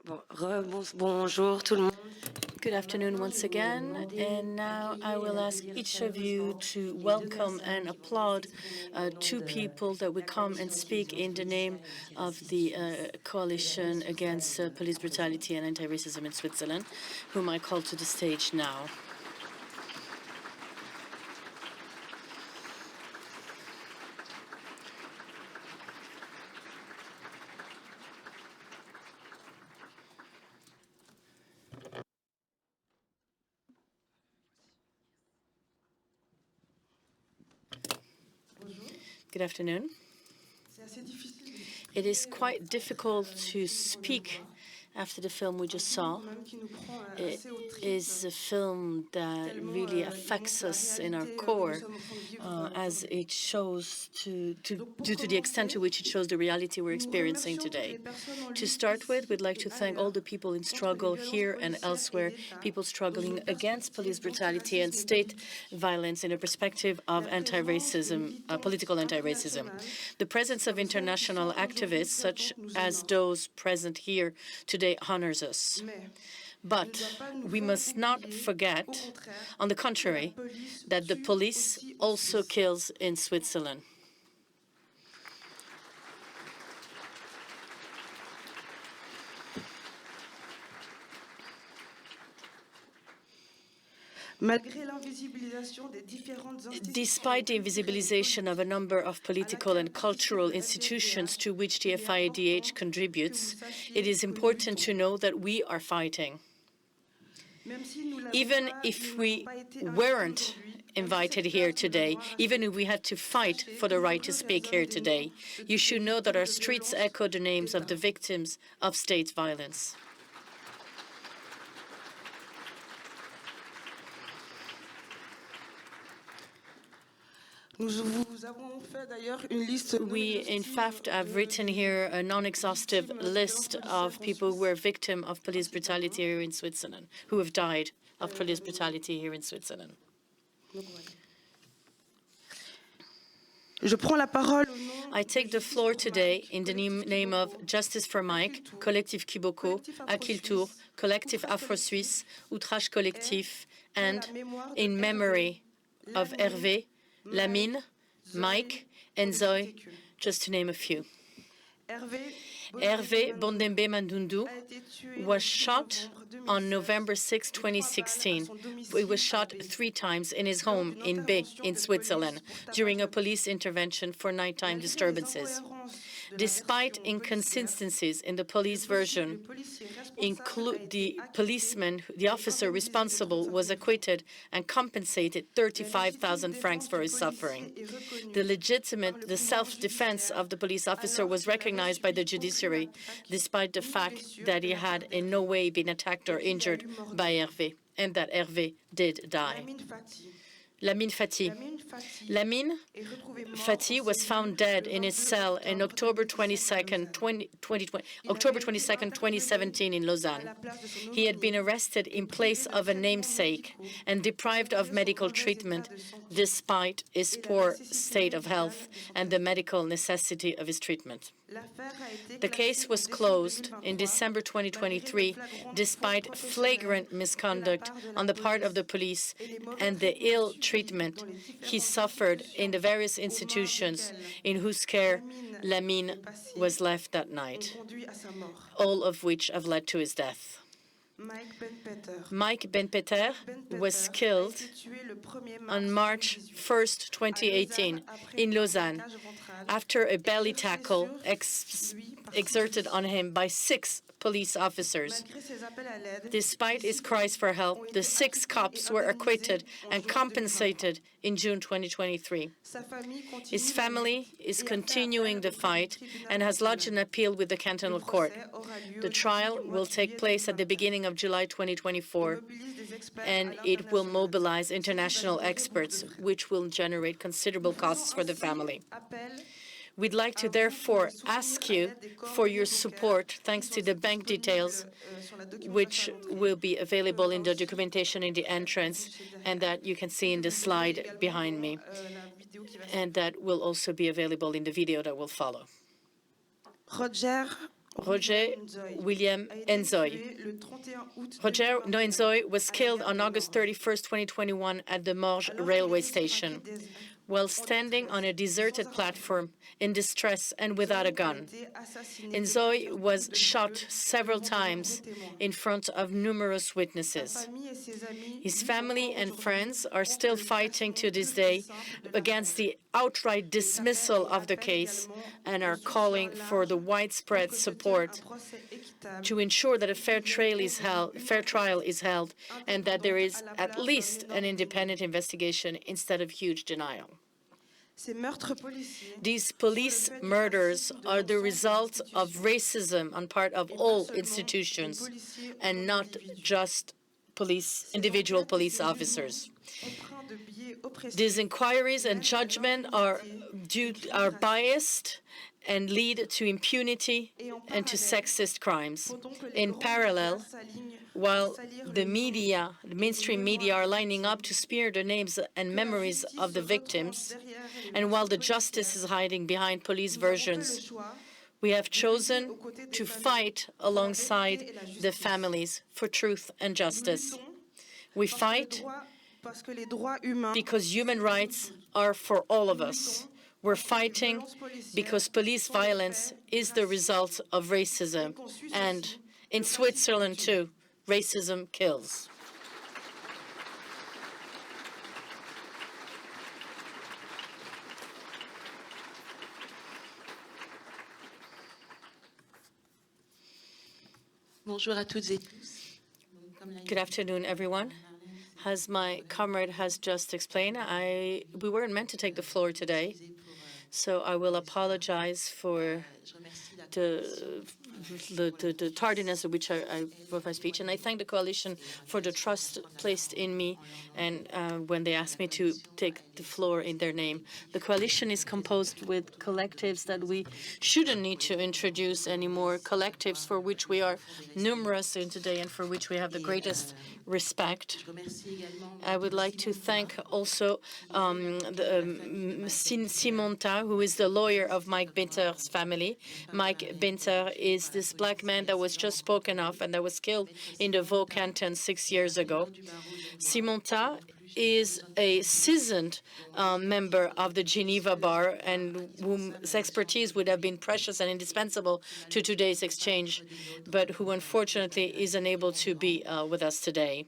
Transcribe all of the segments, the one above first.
Bonjour tout le monde. Good afternoon once again, and now I will ask each of you to welcome and applaud two people that will come and speak in the name of the Coalition Against Police Brutality and Anti-Racism in Switzerland, whom I call to the stage now. Good afternoon. It is quite difficult to speak after the film we just saw. It is a film that really affects us in our core, as it shows due to the extent to which it shows the reality we're experiencing today. To start with, we'd like to thank all the people in struggle here and elsewhere, people struggling against police brutality and state violence in a perspective of anti-racism, political anti-racism. The presence of international activists, such as those present here today, honors us. But we must not forget, on the contrary, that the police also kills in Switzerland. Despite the invisibilization of a number of political and cultural institutions to which the FIFDH contributes, it is important to know that we are fighting. Even if we weren't invited here today, even if we had to fight for the right to speak here today, you should know that our streets echo the names of the victims of state violence. We, in fact, have written here a non-exhaustive list of people who were victims of police brutality here in Switzerland, who have died of police brutality here in Switzerland. I take the floor today in the name of Justice for Mike, Collectif Kiboko, Akiltour, Collectif Afro-Suisse, Outrage Collectif, and in memory of Hervé, Lamine, Mike, and Zoe, just to name a few. Hervé Bondembe Mandundu was shot on November 6, 2016. He was shot 3 times in his home in Bé, in Switzerland, during a police intervention for nighttime disturbances. Despite inconsistencies in the police version, the officer responsible was acquitted and compensated 35,000 francs for his suffering. The self-defense of the police officer was recognized by the judiciary, despite the fact that he had in no way been attacked or injured by Hervé, and that Hervé did die. Lamine Fati. Lamine Fati was found dead in his cell on October 22, 2017 in Lausanne. He had been arrested in place of a namesake and deprived of medical treatment despite his poor state of health and the medical necessity of his treatment. The case was closed in December 2023 despite flagrant misconduct on the part of the police and the ill treatment he suffered in the various institutions in whose care Lamine was left that night, all of which have led to his death. Mike Ben Peter was killed on March 1, 2018, in Lausanne, after a belly tackle exerted on him by 6 police officers. Despite his cries for help, the 6 cops were acquitted and compensated in June 2023. His family is continuing the fight and has lodged an appeal with the cantonal court. The trial will take place at the beginning of July 2024, and it will mobilize international experts, which will generate considerable costs for the family. We'd like to therefore ask you for your support, thanks to the bank details, which will be available in the documentation in the entrance, and that you can see in the slide behind me, and that will also be available in the video that will follow. Roger William Nzoy. Roger Nzoy was killed on August 31st, 2021 at the Morges railway station while standing on a deserted platform in distress and without a gun. Nzoy was shot several times in front of numerous witnesses. His family and friends are still fighting to this day against the outright dismissal of the case and are calling for the widespread support to ensure that a fair trial is held and that there is at least an independent investigation instead of huge denial. These police murders are the result of racism on part of all institutions and not just individual police officers. These inquiries and judgment are biased and lead to impunity and to sexist crimes. In parallel, while the mainstream media are lining up to smear the names and memories of the victims, and while the justice is hiding behind police versions, we have chosen to fight alongside the families for truth and justice. We fight because human rights are for all of us. We're fighting because police violence is the result of racism. And in Switzerland, too, racism kills. Bonjour à toutes et tous. Good afternoon, everyone. As my comrade has just explained, we weren't meant to take the floor today, so I will apologize for the tardiness at which I wrote my speech, and I thank the coalition for the trust placed in me and when they asked me to take the floor in their name. The coalition is composed with collectives that we shouldn't need to introduce anymore, collectives for which we are numerous in today and for which we have the greatest respect. I would like to thank also Simon Ta, who is the lawyer of Mike Binter's family. Mike Binter is this black man that was just spoken of and that was killed in the Vaud canton 6 years ago. Simon Ta is a seasoned member of the Geneva bar and whose expertise would have been precious and indispensable to today's exchange, but who unfortunately is unable to be with us today,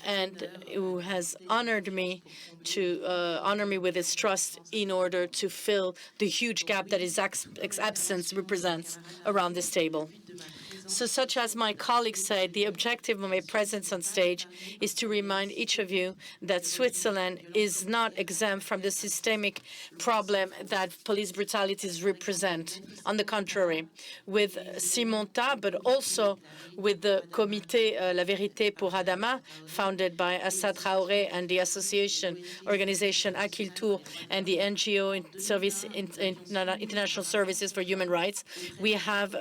and who has honored me with his trust in order to fill the huge gap that his absence represents around this table. So, such as my colleague said, the objective of my presence on stage is to remind each of you that Switzerland is not exempt from the systemic problem that police brutalities represent. On the contrary, with Simon Ta, but also with the Comité La Vérité pour Adama, founded by Assa Traoré, and the organization Akil Tour, and the NGO International Services for Human Rights, we have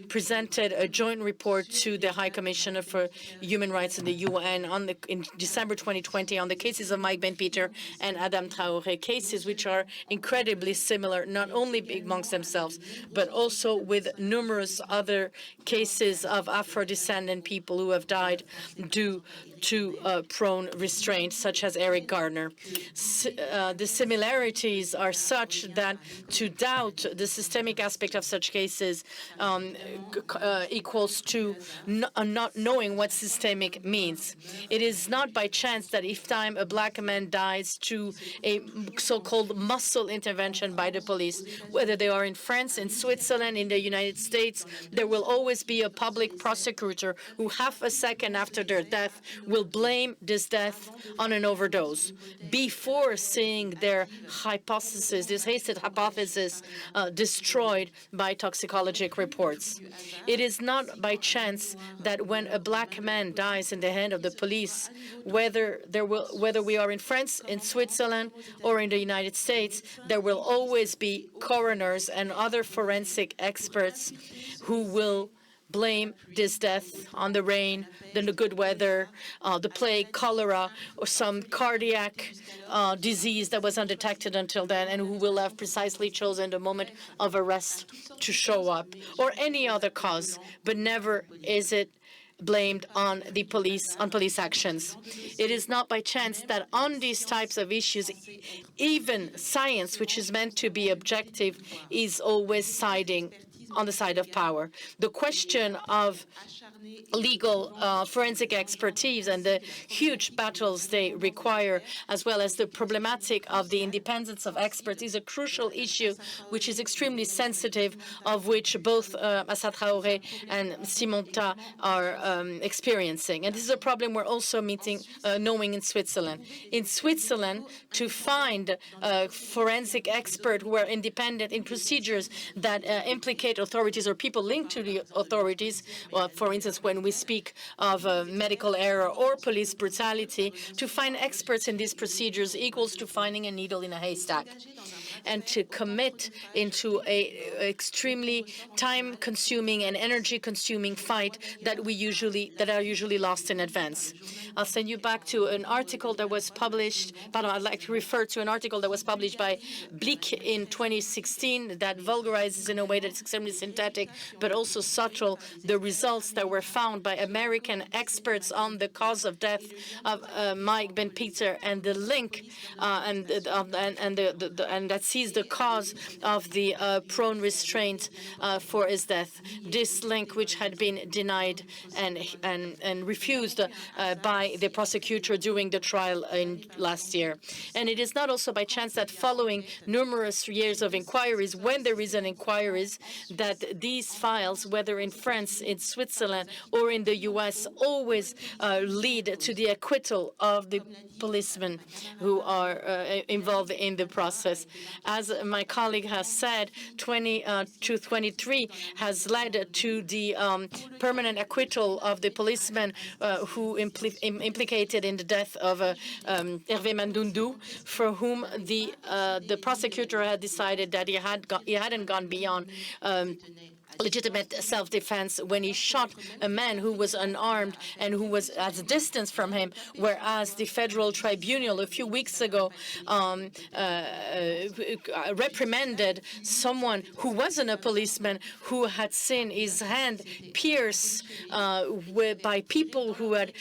presented a joint report to the High Commissioner for Human Rights in the UN in December 2020 on the cases of Mike Ben-Peter and Adam Traoré, cases which are incredibly similar, not only amongst themselves, but also with numerous other cases of Afro-descendant people who have died due to prone restraint, such as Eric Gardner. The similarities are such that to doubt the systemic aspect of such cases equals to not knowing what systemic means. It is not by chance that each time a black man dies to a so-called muscle intervention by the police, whether they are in France, in Switzerland, in the United States, there will always be a public prosecutor who half a second after their death will blame this death on an overdose before seeing their hypothesis, this hasted hypothesis, destroyed by toxicologic reports. It is not by chance that when a black man dies in the hand of the police, whether we are in France, in Switzerland, or in the United States, there will always be coroners and other forensic experts who will blame this death on the rain, the good weather, the plague, cholera, or some cardiac disease that was undetected until then, and who will have precisely chosen the moment of arrest to show up, or any other cause, but never is it blamed on the police, on police actions. It is not by chance that on these types of issues, even science, which is meant to be objective, is always siding on the side of power. The question of legal forensic expertise and the huge battles they require, as well as the problematic of the independence of experts, is a crucial issue which is extremely sensitive, of which both Assa Traoré and Simonta are experiencing. And this is a problem we're also knowing in Switzerland. In Switzerland, to find forensic experts who are independent in procedures that implicate authorities or people linked to the authorities, for instance, when we speak of medical error or police brutality, to find experts in these procedures equals to finding a needle in a haystack. And to commit into a extremely time-consuming and energy-consuming fight that are usually lost in advance. I'll send you back to an article that was published. I'd like to refer to an article that was published by Blick in 2016 that vulgarizes in a way that's extremely synthetic, but also subtle, the results that were found by American experts on the cause of death of Mike Ben Peter, and the link and that sees the cause of the prone restraint for his death. This link, which had been denied and refused by the prosecutor during the trial last year. And it is not also by chance that following numerous years of inquiries, when there is an inquiries, that these files, whether in France, in Switzerland, or in the U.S., always lead to the acquittal of the policemen who are involved in the process. As my colleague has said, 2223 has led to the permanent acquittal of the policeman who implicated in the death of Hervé Mandundu, for whom the prosecutor had decided that he hadn't gone beyond legitimate self-defense when he shot a man who was unarmed and who was at a distance from him, whereas the federal tribunal a few weeks ago reprimanded someone who wasn't a policeman, who had seen his hand pierced by people who had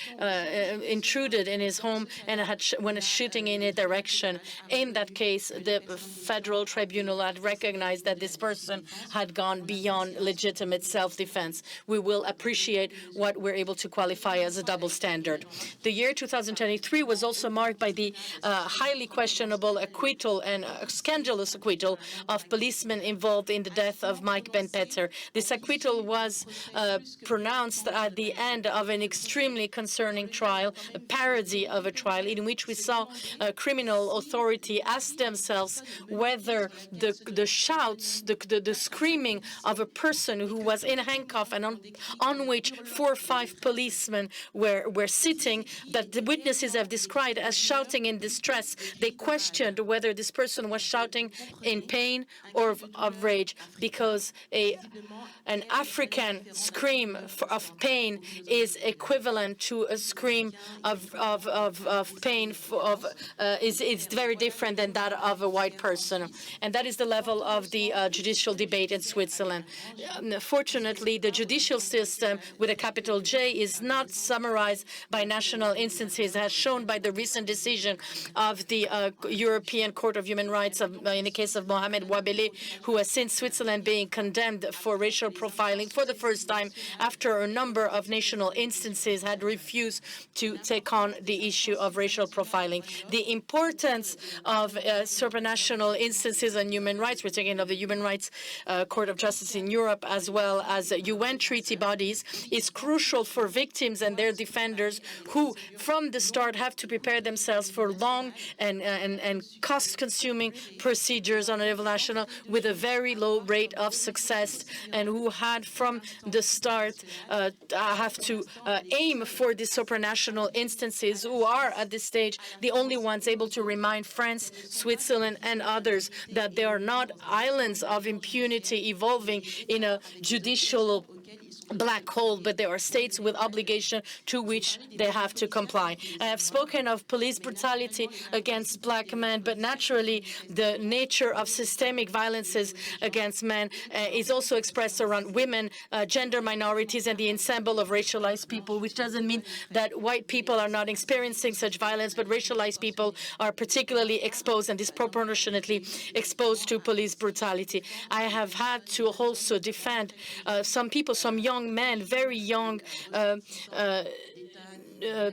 intruded in his home and when shooting in a direction. In that case, the federal tribunal had recognized that this person had gone beyond legitimate self-defense. We will appreciate what we're able to qualify as a double standard. The year 2023 was also marked by the highly questionable acquittal and scandalous acquittal of policemen involved in the death of Mike Ben Peter. This acquittal was pronounced at the end of an extremely concerning trial, a parody of a trial in which we saw a criminal authority ask themselves whether the shouts, the screaming of a person who was in handcuff and on which 4 or 5 policemen were sitting, that the witnesses have described as shouting in distress. They questioned whether this person was shouting in pain or of rage, because an African scream of pain is equivalent to a scream of pain is very different than that of a white person. And that is the level of the judicial debate in Switzerland. Fortunately, the judicial system with a capital J is not summarized by national instances, as shown by the recent decision of the European Court of Human Rights in the case of Mohamed Wabele, who has since Switzerland being condemned for racial profiling for the first time after a number of national instances had refused to take on the issue of racial profiling. The importance of supranational instances on human rights, we're talking of the Human Rights Court of Justice in Europe, as well as UN treaty bodies, is crucial for victims and their defenders, who from the start have to prepare themselves for long and cost-consuming procedures on a level national with a very low rate of success, and who had from the start have to aim for the supranational instances, who are at this stage the only ones able to remind France, Switzerland, and others that they are not islands of impunity evolving in a judicial black hole, but there are states with obligation to which they have to comply. I have spoken of police brutality against black men, but naturally the nature of systemic violences against men is also expressed around women, gender minorities, and the ensemble of racialized people, which doesn't mean that white people are not experiencing such violence, but racialized people are particularly exposed and disproportionately exposed to police brutality. I have had to also defend some people, some young men, very young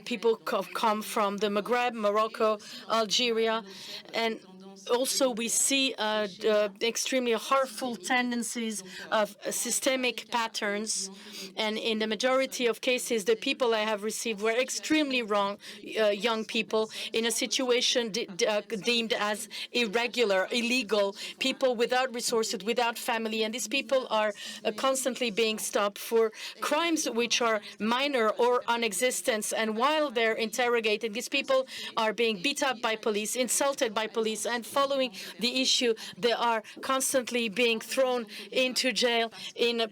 people come from the Maghreb, Morocco, Algeria, and also we see extremely harmful tendencies of systemic patterns, and in the majority of cases, the people I have received were extremely wrong, young people in a situation deemed as irregular, illegal, people without resources, without family, and these people are constantly being stopped for crimes which are minor or non-existent, and while they're interrogated, these people are being beat up by police, insulted by police, and following the issue, they are constantly being thrown into jail in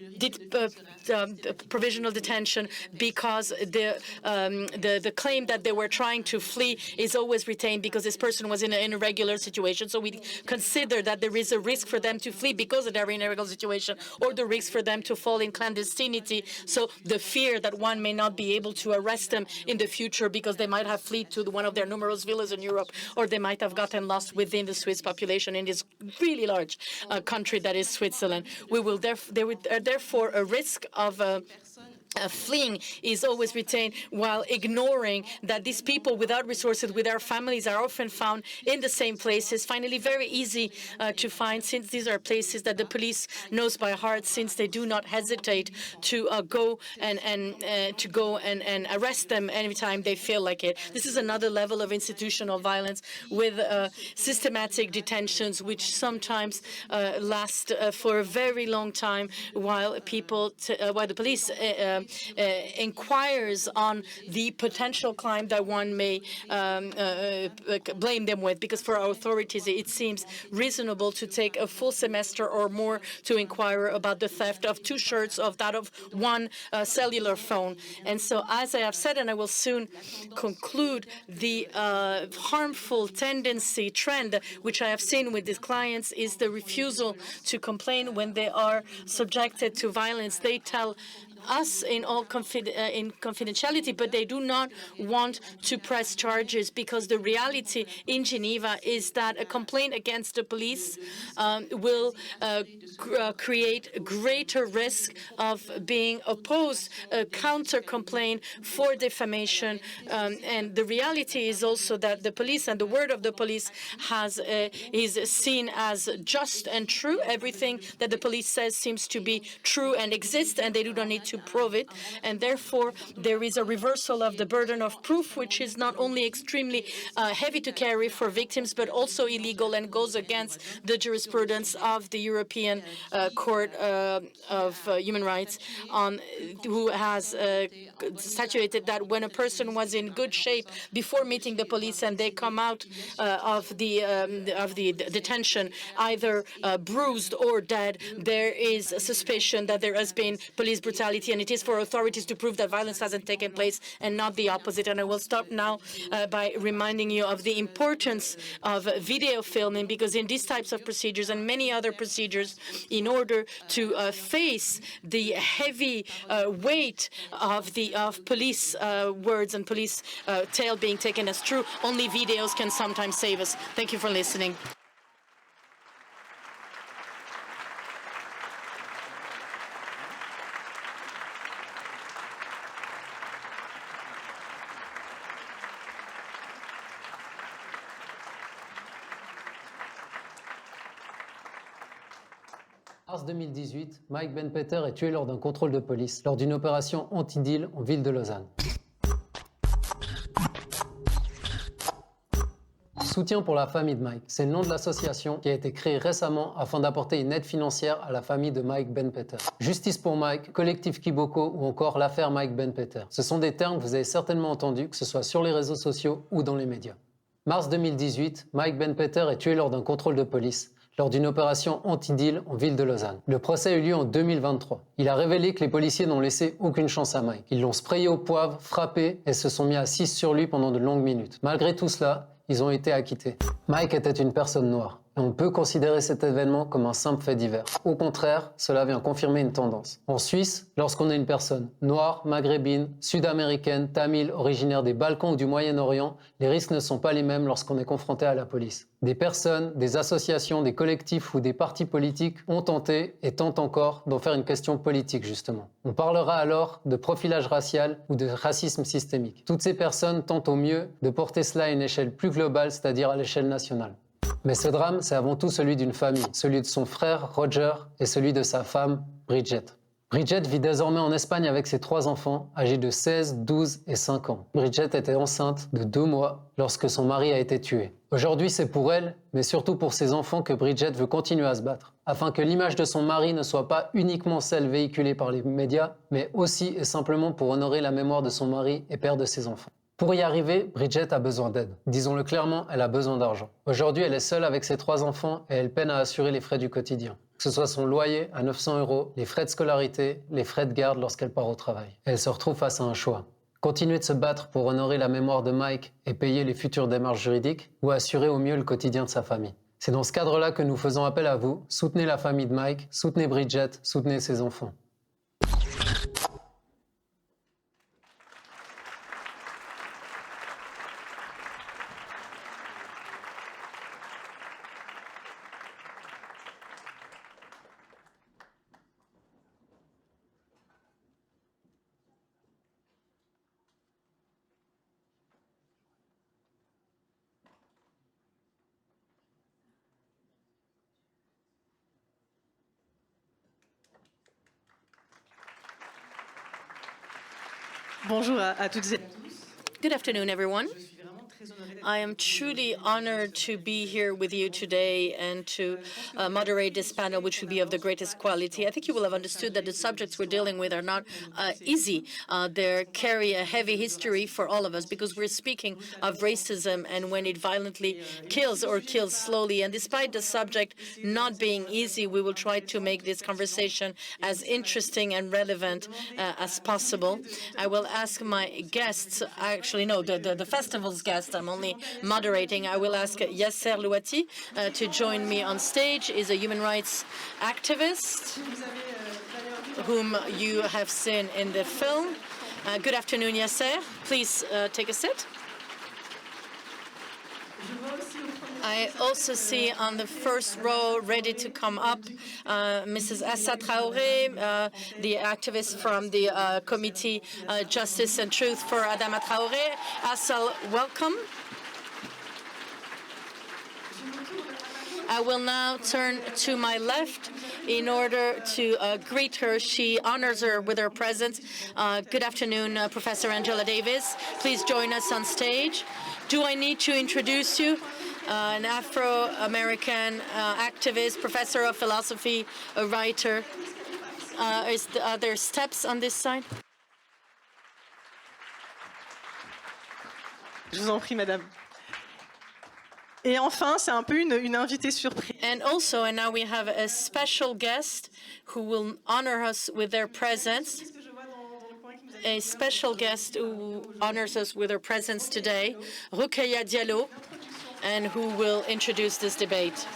provisional detention because the claim that they were trying to flee is always retained because this person was in an irregular situation. So we consider that there is a risk for them to flee because of their irregular situation, or the risk for them to fall in clandestinity. So the fear that one may not be able to arrest them in the future because they might have fled to one of their numerous villas in Europe, or they might have gotten lost within the Swiss population in this really large country that is Switzerland. Therefore, a risk of fleeing is always retained, while ignoring that these people without resources, with their families, are often found in the same places. Finally, very easy to find, since these are places that the police knows by heart, since they do not hesitate to go and arrest them anytime they feel like it. This is another level of institutional violence, with systematic detentions, which sometimes last for a very long time, while the police inquires on the potential crime that one may blame them with, because for our authorities it seems reasonable to take a full semester or more to inquire about the theft of 2 shirts, of that of 1 cellular phone. And so, as I have said, and I will soon conclude, the harmful trend which I have seen with these clients is the refusal to complain when they are subjected to violence. They tell us in confidentiality, but they do not want to press charges, because the reality in Geneva is that a complaint against the police will create greater risk of being opposed, a counter-complaint for defamation. And the reality is also that the police and the word of the police is seen as just and true. Everything that the police says seems to be true and exists, and they do not need to prove it. And therefore, there is a reversal of the burden of proof, which is not only extremely heavy to carry for victims, but also illegal, and goes against the jurisprudence of the European Court of Human Rights, who has statuted that when a person was in good shape before meeting the police and they come out of the detention either bruised or dead, there is a suspicion that there has been police brutality, and it is for authorities to prove that violence hasn't taken place and not the opposite. And I will stop now by reminding you of the importance of video filming, because in these types of procedures and many other procedures, in order to face the heavy weight of police words and police tale being taken as true, only videos can sometimes save us. Thank you for listening. Mars 2018, Mike Ben-Peter est tué lors d'un contrôle de police, lors d'une opération anti-deal en ville de Lausanne. Soutien pour la famille de Mike, c'est le nom de l'association qui a été créée récemment afin d'apporter une aide financière à la famille de Mike Ben-Peter. Justice pour Mike, Collectif Kiboko ou encore l'affaire Mike Ben-Peter. Ce sont des termes que vous avez certainement entendus, que ce soit sur les réseaux sociaux ou dans les médias. Mars 2018, Mike Ben-Peter est tué lors d'un contrôle de police, lors d'une opération anti-deal en ville de Lausanne. Le procès a eu lieu en 2023. Il a révélé que les policiers n'ont laissé aucune chance à Mike. Ils l'ont sprayé au poivre, frappé et se sont mis à 6 sur lui pendant de longues minutes. Malgré tout cela, ils ont été acquittés. Mike était une personne noire. Et on peut considérer cet événement comme un simple fait divers. Au contraire, cela vient confirmer une tendance. En Suisse, lorsqu'on est une personne noire, maghrébine, sud-américaine, tamile, originaire des Balkans ou du Moyen-Orient, les risques ne sont pas les mêmes lorsqu'on est confronté à la police. Des personnes, des associations, des collectifs ou des partis politiques ont tenté et tentent encore d'en faire une question politique justement. On parlera alors de profilage racial ou de racisme systémique. Toutes ces personnes tentent au mieux de porter cela à une échelle plus globale, c'est-à-dire à l'échelle nationale. Mais ce drame, c'est avant tout celui d'une famille, celui de son frère Roger et celui de sa femme Bridget. Bridget vit désormais en Espagne avec ses 3 enfants, âgés de 16, 12 et 5 ans. Bridget était enceinte de 2 mois lorsque son mari a été tué. Aujourd'hui, c'est pour elle, mais surtout pour ses enfants, que Bridget veut continuer à se battre, afin que l'image de son mari ne soit pas uniquement celle véhiculée par les médias, mais aussi et simplement pour honorer la mémoire de son mari et père de ses enfants. Pour y arriver, Bridget a besoin d'aide. Disons-le clairement, elle a besoin d'argent. Aujourd'hui, elle est seule avec ses 3 enfants et elle peine à assurer les frais du quotidien. Que ce soit son loyer à 900 €, les frais de scolarité, les frais de garde lorsqu'elle part au travail. Et elle se retrouve face à un choix. Continuer de se battre pour honorer la mémoire de Mike et payer les futures démarches juridiques ou assurer au mieux le quotidien de sa famille. C'est dans ce cadre-là que nous faisons appel à vous. Soutenez la famille de Mike, soutenez Bridget, soutenez ses enfants. Bonjour à toutes et tous. Good afternoon, everyone. Je suis vraiment très honorée d'être I am truly honored to be here with you today and to moderate this panel, which will be of the greatest quality. I think you will have understood that the subjects we're dealing with are not easy. They carry a heavy history for all of us because we're speaking of racism and when it violently kills or kills slowly. And despite the subject not being easy, we will try to make this conversation as interesting and relevant as possible. I will ask my guests, actually, no, the festival's guest, I'm only moderating. I will ask Yasser Louati to join me on stage. He's a human rights activist whom you have seen in the film. Good afternoon, Yasser. Please take a seat. I also see on the first row, ready to come up, Mrs. Assa Traoré, the activist from the Committee Justice and Truth for Adama Traoré. Assa, welcome. I will now turn to my left in order to greet her. She honors her with her presence. Good afternoon, Professor Angela Davis. Please join us on stage. Do I need to introduce you? An Afro-American activist, professor of philosophy, a writer. Are there steps on this side? Je vous en prie, madame. Et enfin, c'est un peu une invitée surprise. And also, and now we have a special guest who will honor us with their presence. A special guest who honors us with her presence today, Rokhaya Diallo, and who will introduce this debate.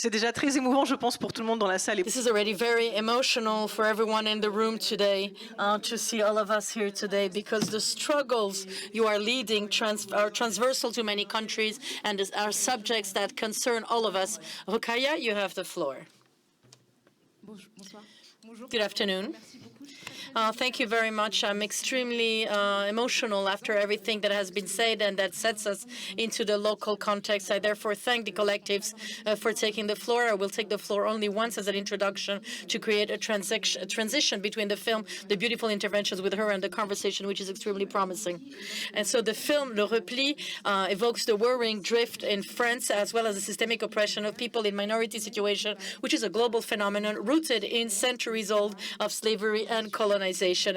C'est déjà très émouvant, je pense, pour tout le monde dans la salle. This is already very emotional for everyone in the room today to see all of us here today because the struggles you are leading are transversal to many countries and are subjects that concern all of us. Rokhaya, you have the floor. Good afternoon. Thank you very much. I'm extremely emotional after everything that has been said and that sets us into the local context. I therefore thank the collectives for taking the floor. I will take the floor only once as an introduction to create a transition between the film, the beautiful interventions with her, and the conversation, which is extremely promising. And so the film, Le Repli, evokes the worrying drift in France, as well as the systemic oppression of people in minority situation, which is a global phenomenon rooted in centuries old of slavery and colonization,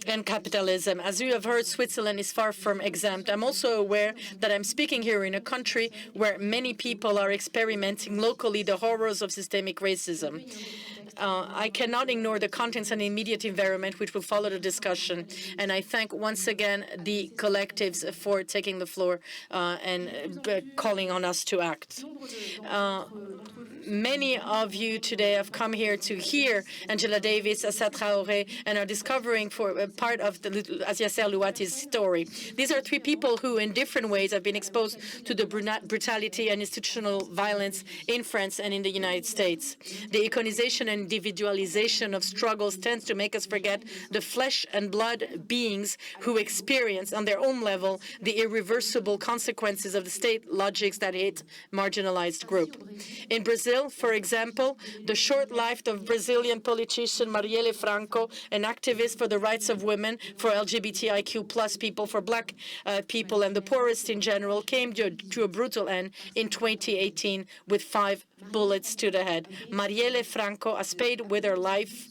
and capitalism. As you have heard, Switzerland is far from exempt. I'm also aware that I'm speaking here in a country where many people are experimenting locally the horrors of systemic racism. I cannot ignore the contents and immediate environment which will follow the discussion. And I thank once again the collectives for taking the floor and calling on us to act. Many of you today have come here to hear Angela Davis, Assa Traoré, and are discovering for part of the Yasser Louati's story. These are three people who, in different ways, have been exposed to the brutality and institutional violence in France and in the United States. The iconization and individualization of struggles tends to make us forget the flesh and blood beings who experience, on their own level, the irreversible consequences of the state logics that hit marginalized group. In Brazil, for example, the short life of Brazilian politician Marielle Franco, an activist for the rights of women, for LGBTIQ+ people, for black people, and the poorest in general, came to a brutal end in 2018 with 5 bullets to the head. Marielle Franco has paid with her life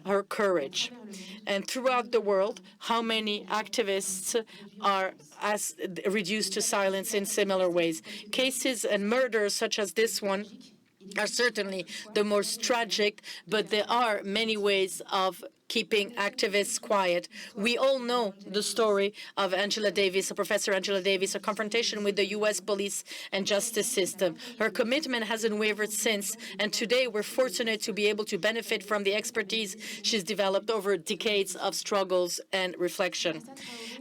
her courage. And throughout the world, how many activists are reduced to silence in similar ways? Cases and murders such as this one are certainly the most tragic, but there are many ways of keeping activists quiet. We all know the story of Angela Davis, Professor Angela Davis, a confrontation with the U.S. police and justice system. Her commitment hasn't wavered since, and today we're fortunate to be able to benefit from the expertise she's developed over decades of struggles and reflection.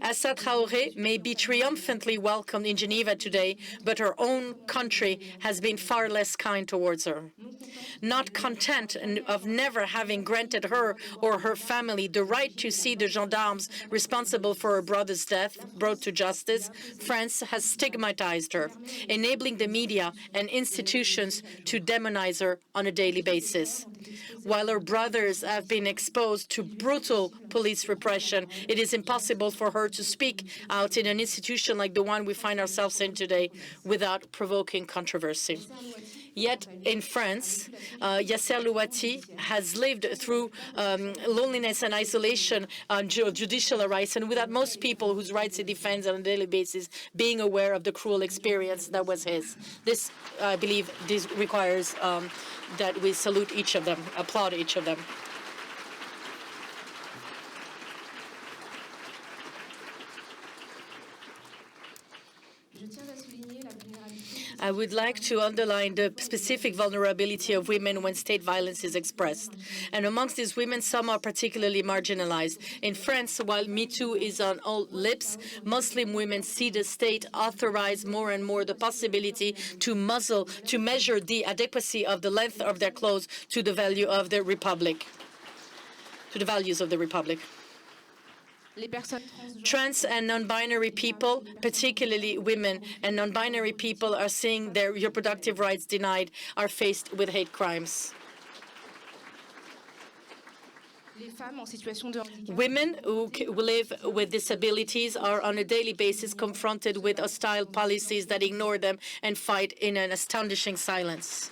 Assa Traoré may be triumphantly welcomed in Geneva today, but her own country has been far less kind towards her. Not content of never having granted her or her family the right to see the gendarmes responsible for her brother's death brought to justice, France has stigmatized her, enabling the media and institutions to demonize her on a daily basis. While her brothers have been exposed to brutal police repression, it is impossible for her to speak out in an institution like the one we find ourselves in today without provoking controversy. Yet in France, Yasser Louati has lived through loneliness and isolation on judicial rights, and without most people whose rights he defends on a daily basis being aware of the cruel experience that was his. This, I believe, this requires that we salute each of them, applaud each of them. I would like to underline the specific vulnerability of women when state violence is expressed. And amongst these women, some are particularly marginalized. In France, while Me Too is on all lips, Muslim women see the state authorize more and more the possibility to measure the adequacy of the length of their clothes to the value of the Republic, to the values of the Republic. Trans and non-binary people, particularly women and non-binary people, are seeing their reproductive rights denied, are faced with hate crimes. Women who live with disabilities are on a daily basis confronted with hostile policies that ignore them and fight in an astonishing silence.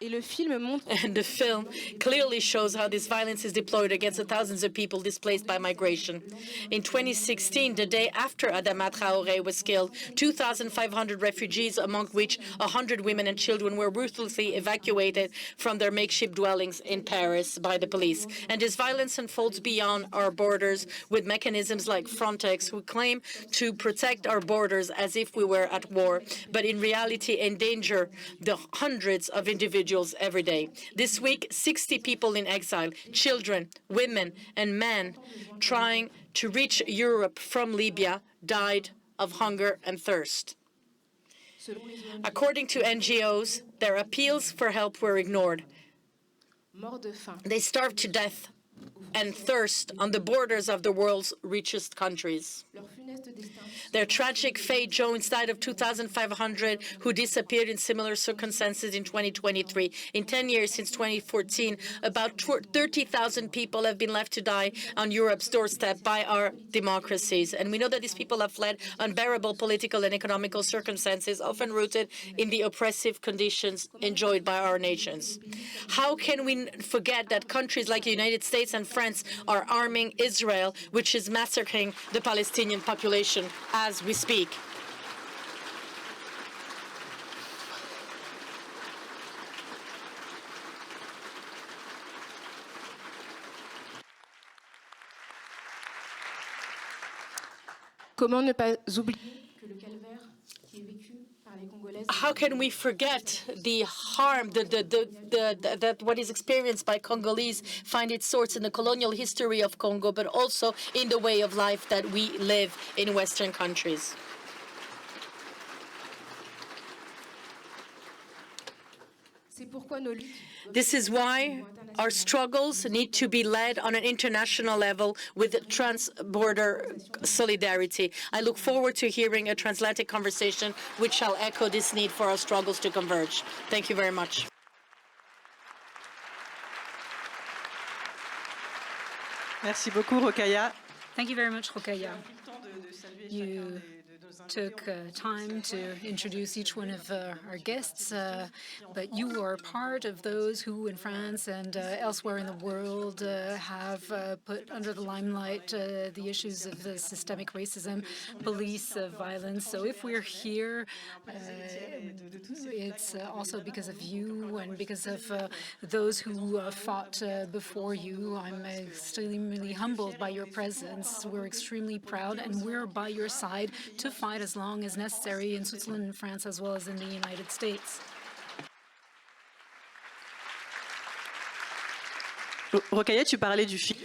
And the film clearly shows how this violence is deployed against the thousands of people displaced by migration. In 2016, the day after Adama Traoré was killed, 2,500 refugees, among which 100 women and children, were ruthlessly evacuated from their makeshift dwellings in Paris by the police. And this violence unfolds beyond our borders with mechanisms like Frontex, who claim to protect our borders as if we were at war, but in reality endanger the hundreds of individuals every day. This week, 60 people in exile, children, women, and men trying to reach Europe from Libya, died of hunger and thirst. According to NGOs, their appeals for help were ignored. They starve to death and thirst on the borders of the world's richest countries. Their tragic fate coincided of 2,500 who disappeared in similar circumstances in 2023. In 10 years since 2014, about 30,000 people have been left to die on Europe's doorstep by our democracies. And we know that these people have fled unbearable political and economical circumstances, often rooted in the oppressive conditions enjoyed by our nations. How can we forget that countries like the United States and France are arming Israel, which is massacring the Palestinian population as we speak? Comment ne pas oublier que le calvaire qui est vécu par les Congolaises. How can we forget the harm that what is experienced by Congolese find its source in the colonial history of Congo, but also in the way of life that we live in Western countries? C'est pourquoi nos luttes. This is why our struggles need to be led on an international level with trans-border solidarity. I look forward to hearing a transatlantic conversation which shall echo this need for our struggles to converge. Thank you very much. Merci beaucoup, Rokhaya. Thank you very much, Rokhaya. You took time to introduce each one of our guests, but you are part of those who in France and elsewhere in the world have put under the limelight the issues of the systemic racism, police violence. So if we're here, it's also because of you and because of those who fought before you. I'm extremely humbled by your presence. We're extremely proud, and we're by your side to fight as long as necessary in Switzerland and France, as well as in the United States. Rokhaya, tu parlais du film.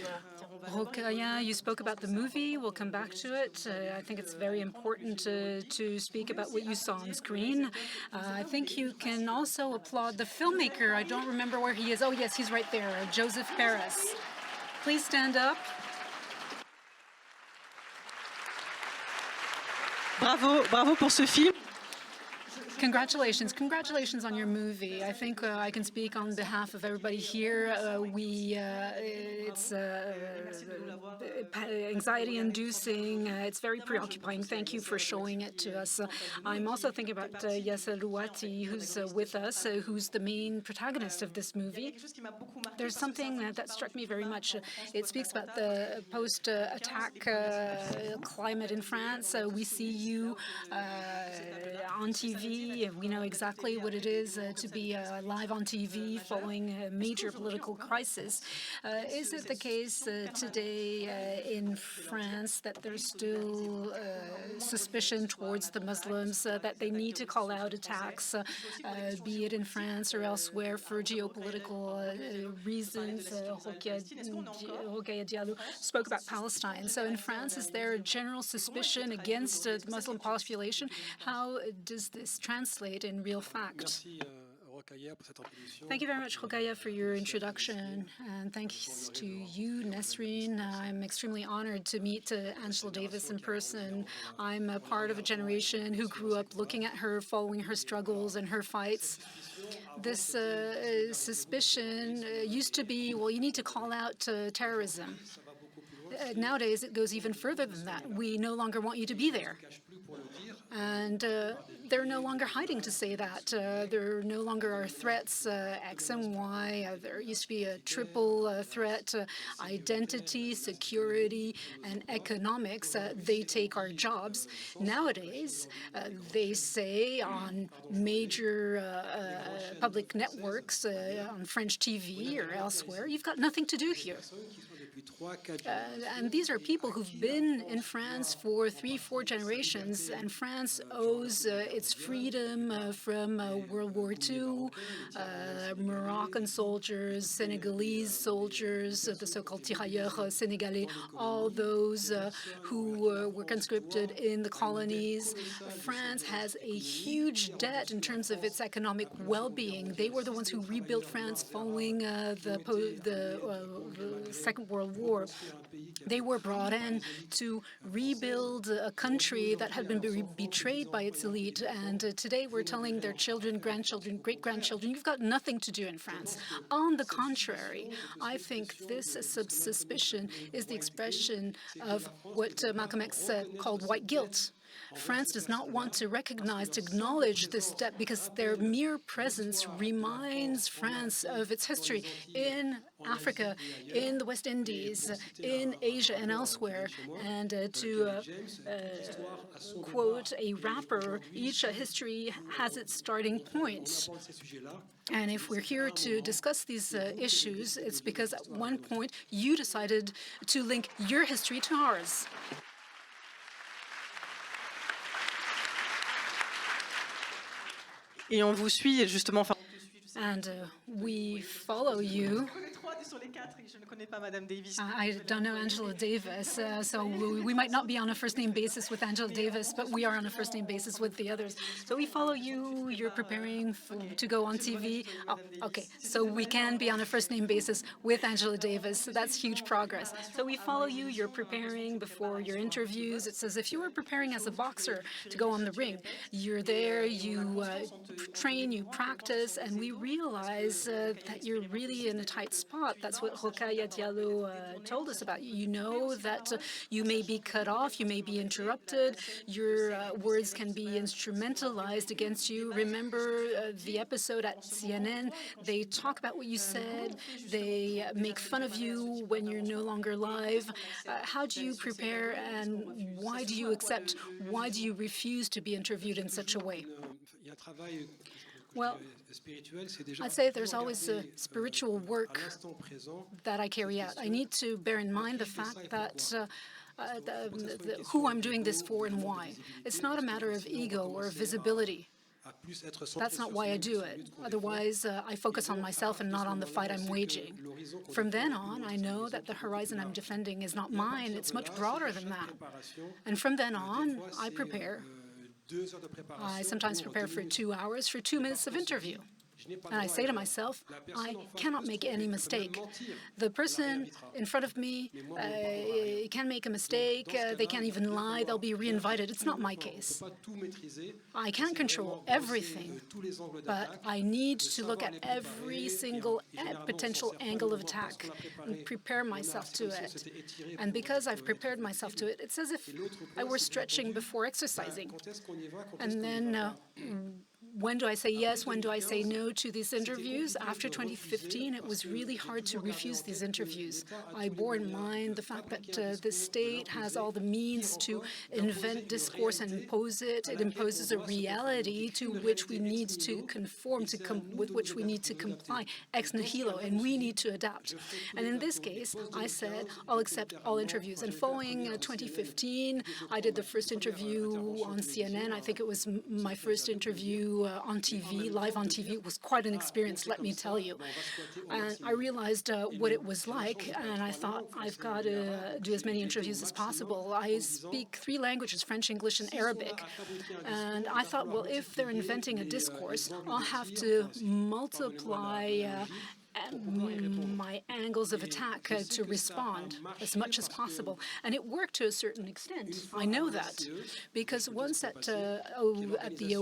Rokhaya, you spoke about the movie. We'll come back to it. I think it's very important to speak about what you saw on screen. I think you can also applaud the filmmaker. I don't remember where he is. Oh, yes, he's right there, Joseph Paris. Please stand up. Bravo pour ce film. Congratulations. Congratulations on your movie. I think I can speak on behalf of everybody here. It's anxiety-inducing. It's very preoccupying. Thank you for showing it to us. I'm also thinking about Yasser Louati, who's with us, who's the main protagonist of this movie. There's something that struck me very much. It speaks about the post-attack climate in France. We see you on TV. We know exactly what it is to be live on TV following a major political crisis. Is it the case today in France that there's still suspicion towards the Muslims, that they need to call out attacks, be it in France or elsewhere, for geopolitical reasons? Rokhaya Diallo spoke about Palestine. So in France, is there a general suspicion against the Muslim population? How does this translate in real fact? Thank you very much, Rokhaya, for your introduction, and thanks to you, Nesrine. I'm extremely honored to meet Angela Davis in person. I'm a part of a generation who grew up looking at her, following her struggles and her fights. This suspicion used to be, well, you need to call out terrorism. Nowadays, it goes even further than that. We no longer want you to be there. And they're no longer hiding to say that. There no longer are threats, X and Y. There used to be a triple threat, identity, security, and economics. They take our jobs. Nowadays, they say on major public networks, on French TV or elsewhere, you've got nothing to do here. And these are people who've been in France for 3-4 generations, and France owes its freedom from World War II, Moroccan soldiers, Senegalese soldiers, the so-called tirailleurs sénégalais, all those who were conscripted in the colonies. France has a huge debt in terms of its economic well-being. They were the ones who rebuilt France following the Second World War. They were brought in to rebuild a country that had been betrayed by its elite. And today we're telling their children, grandchildren, great-grandchildren, you've got nothing to do in France. On the contrary, I think this suspicion is the expression of what Malcolm X called white guilt. France does not want to recognize, to acknowledge this debt because their mere presence reminds France of its history in Africa, in the West Indies, in Asia and elsewhere. And to quote a rapper, each history has its starting point. And if we're here to discuss these issues, it's because at one point you decided to link your history to ours. Et on vous suit justement. And we follow you. I don't know Angela Davis, so we might not be on a first-name basis with Angela Davis, but we are on a first-name basis with the others. So we follow you. You're preparing to go on TV. Oh, okay, so we can be on a first-name basis with Angela Davis. So that's huge progress. So we follow you. You're preparing before your interviews. It's as if you were preparing as a boxer to go on the ring. You're there. You train. You practice, and we realize that you're really in a tight spot. That's what Rokhaya Diallo told us about. You know that you may be cut off, you may be interrupted, your words can be instrumentalized against you. Remember the episode at CNN? They talk about what you said, they make fun of you when you're no longer live. How do you prepare, and why do you accept, why do you refuse to be interviewed in such a way? Well, I'd say there's always a spiritual work that I carry out. I need to bear in mind the fact that who I'm doing this for and why. It's not a matter of ego or visibility. That's not why I do it. Otherwise, I focus on myself and not on the fight I'm waging. From then on, I know that the horizon I'm defending is not mine. It's much broader than that. And from then on, I prepare. I sometimes prepare for 2 hours for 2 minutes of interview. And I say to myself, I cannot make any mistake. The person in front of me can make a mistake, they can't even lie, they'll be reinvited. It's not my case. I can't control everything, but I need to look at every single potential angle of attack and prepare myself to it. And because I've prepared myself to it, it's as if I were stretching before exercising. And then when do I say yes? When do I say no to these interviews? After 2015, it was really hard to refuse these interviews. I bore in mind the fact that the state has all the means to invent discourse and impose it. It imposes a reality to which we need to conform, with which we need to comply ex nihilo, and we need to adapt. And in this case, I said, I'll accept all interviews. And following 2015, I did the first interview on CNN. I think it was my first interview on TV, live on TV. It was quite an experience, let me tell you. And I realized what it was like, and I thought, I've got to do as many interviews as possible. I speak 3 languages, French, English, and Arabic. And I thought, well, if they're inventing a discourse, I'll have to multiply my angles of attack to respond as much as possible. And it worked to a certain extent. I know that. Because once at the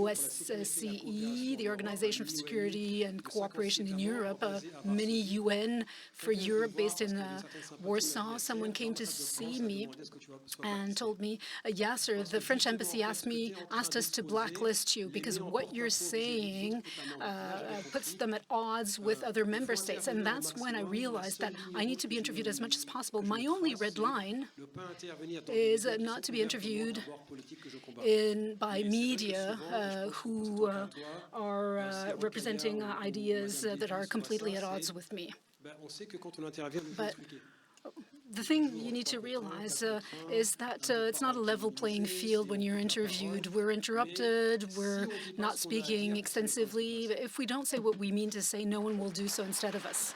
OSCE, the Organization for Security and Cooperation in Europe, mini UN for Europe based in Warsaw, someone came to see me and told me, Yasser, the French embassy asked us to blacklist you because what you're saying puts them at odds with other member states. And that's when I realized that I need to be interviewed as much as possible. My only red line is not to be interviewed by media who are representing ideas that are completely at odds with me. But the thing you need to realize is that it's not a level playing field when you're interviewed. We're interrupted, we're not speaking extensively. If we don't say what we mean to say, no one will do so instead of us.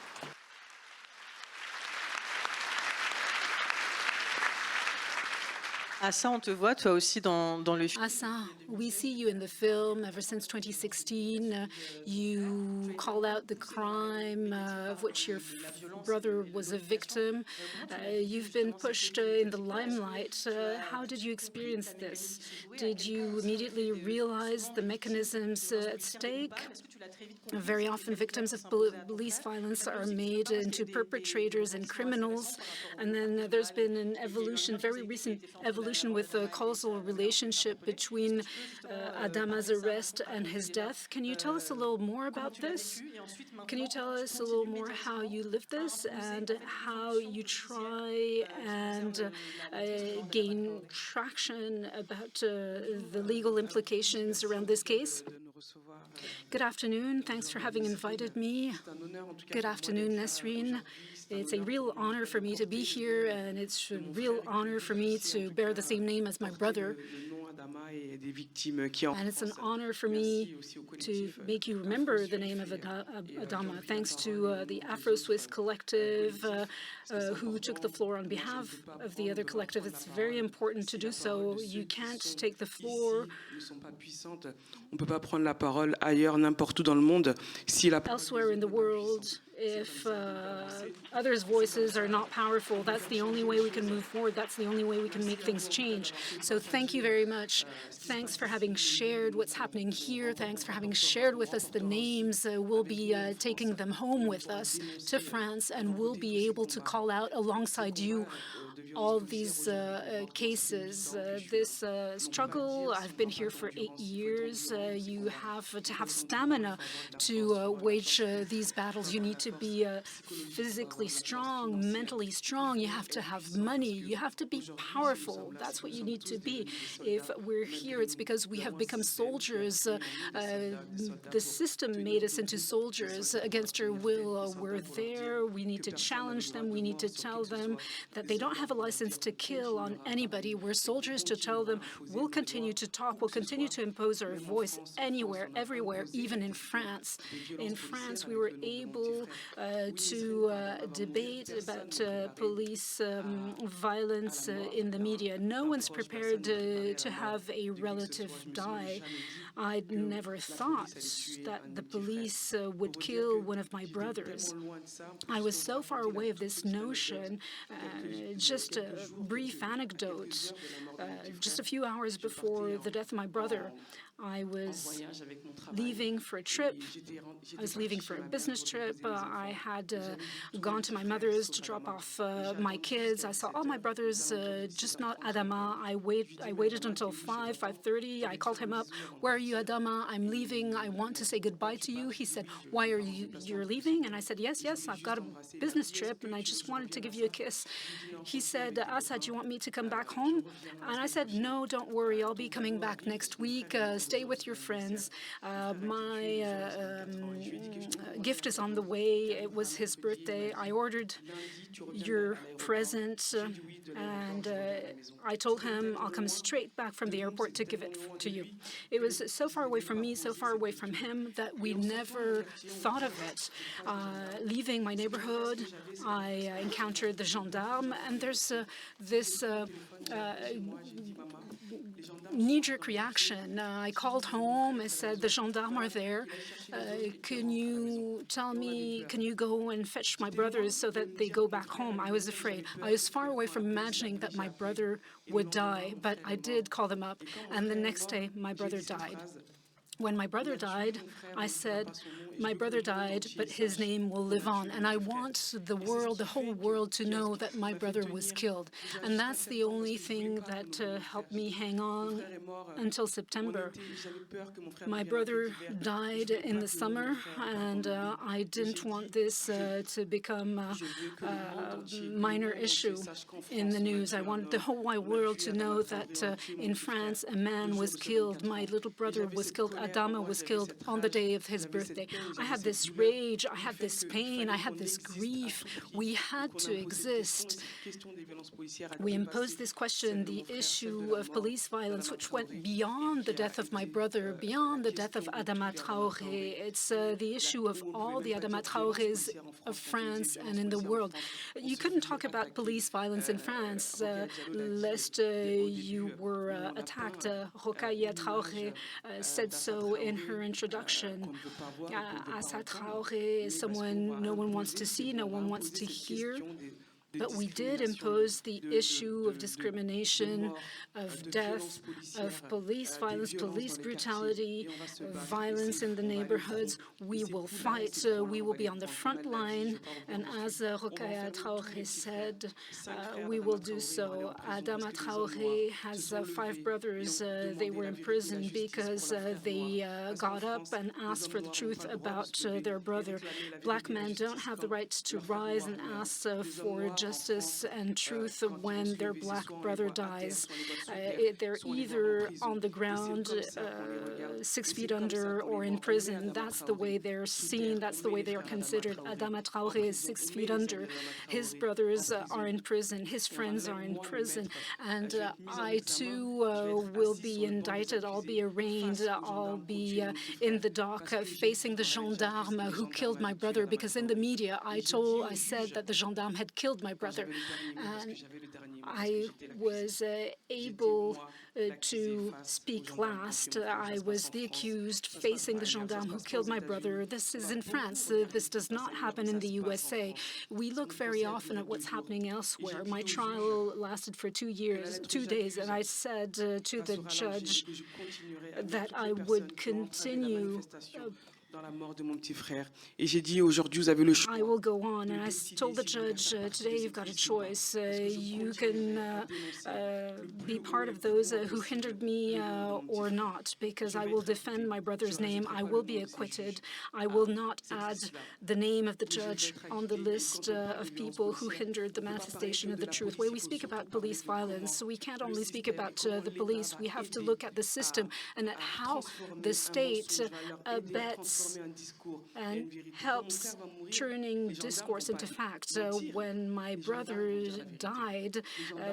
À ça, on te voit, toi aussi, dans le film. Asa, we see you in the film ever since 2016. You call out the crime of which your brother was a victim. You've been pushed in the limelight. How did you experience this? Did you immediately realize the mechanisms at stake? Very often, victims of police violence are made into perpetrators and criminals. And then there's been an evolution, very recent evolution with a causal relationship between Adama's arrest and his death. Can you tell us a little more about this? Can you tell us a little more how you lived this and how you try and gain traction about the legal implications around this case? Good afternoon. Thanks for having invited me. Good afternoon, Nesrine. It's a real honor for me to be here, and it's a real honor for me to bear the same name as my brother. And it's an honor for me to make you remember the name of Adama, thanks to the Afro-Swiss collective who took the floor on behalf of the other collective. It's very important to do so. You can't take the floor elsewhere in the world if others' voices are not powerful. That's the only way we can move forward. That's the only way we can make things change. So thank you very much. Thanks for having shared what's happening here. Thanks for having shared with us the names. We'll be taking them home with us to France, and we'll be able to call out alongside you all these cases. This struggle, I've been here for 8 years. You have to have stamina to wage these battles. You need to be physically strong, mentally strong. You have to have money. You have to be powerful. That's what you need to be. If we're here, it's because we have become soldiers. The system made us into soldiers against our will. We're there. We need to challenge them. We need to tell them that they don't have a license to kill on anybody. We're soldiers to tell them we'll continue to talk, we'll continue to impose our voice anywhere, everywhere, even in France. In France, we were able to debate about police violence in the media. No one's prepared to have a relative die. I'd never thought that the police would kill one of my brothers. I was so far away of this notion. Just a brief anecdote. Just a few hours before the death of my brother, I was leaving for a trip. I was leaving for a business trip. I had gone to my mother's to drop off my kids. I saw all my brothers, just not Adama. I waited until 5:30. I called him up. Where are you, Adama? I'm leaving. I want to say goodbye to you. He said, why are you're leaving? And I said, yes, I've got a business trip, and I just wanted to give you a kiss. He said, Asa, do you want me to come back home? And I said, no, don't worry. I'll be coming back next week. Stay with your friends. My gift is on the way. It was his birthday. I ordered your present, and I told him I'll come straight back from the airport to give it to you. It was so far away from me, so far away from him, that we never thought of it. Leaving my neighborhood, I encountered the gendarme, and there's this knee-jerk reaction. I called home. I said, the gendarmes are there. Can you tell me, can you go and fetch my brothers so that they go back home? I was afraid. I was far away from imagining that my brother would die, but I did call them up, and the next day my brother died. When my brother died, I said, my brother died, but his name will live on. And I want the world, the whole world, to know that my brother was killed. And that's the only thing that helped me hang on until September. My brother died in the summer, and I didn't want this to become a minor issue in the news. I wanted the whole wide world to know that in France, a man was killed. My little brother was killed. Adama was killed on the day of his birthday. I had this rage, I had this pain, I had this grief. We had to exist. We imposed this question, the issue of police violence, which went beyond the death of my brother, beyond the death of Adama Traoré. It's the issue of all the Adama Traorés of France and in the world. You couldn't talk about police violence in France lest you were attacked. Rokhaya Traoré said so in her introduction. Assa Traoré is someone no one wants to see, no one wants to hear. But we did impose the issue of discrimination, of death, of police violence, police brutality, violence in the neighborhoods. We will fight. We will be on the front line. And as Rokhaya Traoré said, we will do so. Adama Traoré has 5 brothers. They were in prison because they got up and asked for the truth about their brother. Black men don't have the right to rise and ask for justice and truth when their black brother dies. They're either on the ground, 6 feet under, or in prison. That's the way they're seen. That's the way they are considered. Adama Traoré is 6 feet under. His brothers are in prison. His friends are in prison. And I, too, will be indicted. I'll be arraigned. I'll be in the dock facing the gendarme who killed my brother, because in the media I said that the gendarme had killed my brother. And I was able to speak last. I was the accused facing the gendarme who killed my brother. This is in France. This does not happen in the USA. We look very often at what's happening elsewhere. My trial lasted for 2 days, and I said to the judge that I would continue. I will go on, and I told the judge, today you've got a choice. You can be part of those who hindered me or not, because I will defend my brother's name. I will be acquitted. I will not add the name of the judge on the list of people who hindered the manifestation of the truth. When we speak about police violence, we can't only speak about the police. We have to look at the system and at how the state abets and helps turning discourse into fact. When my brother died,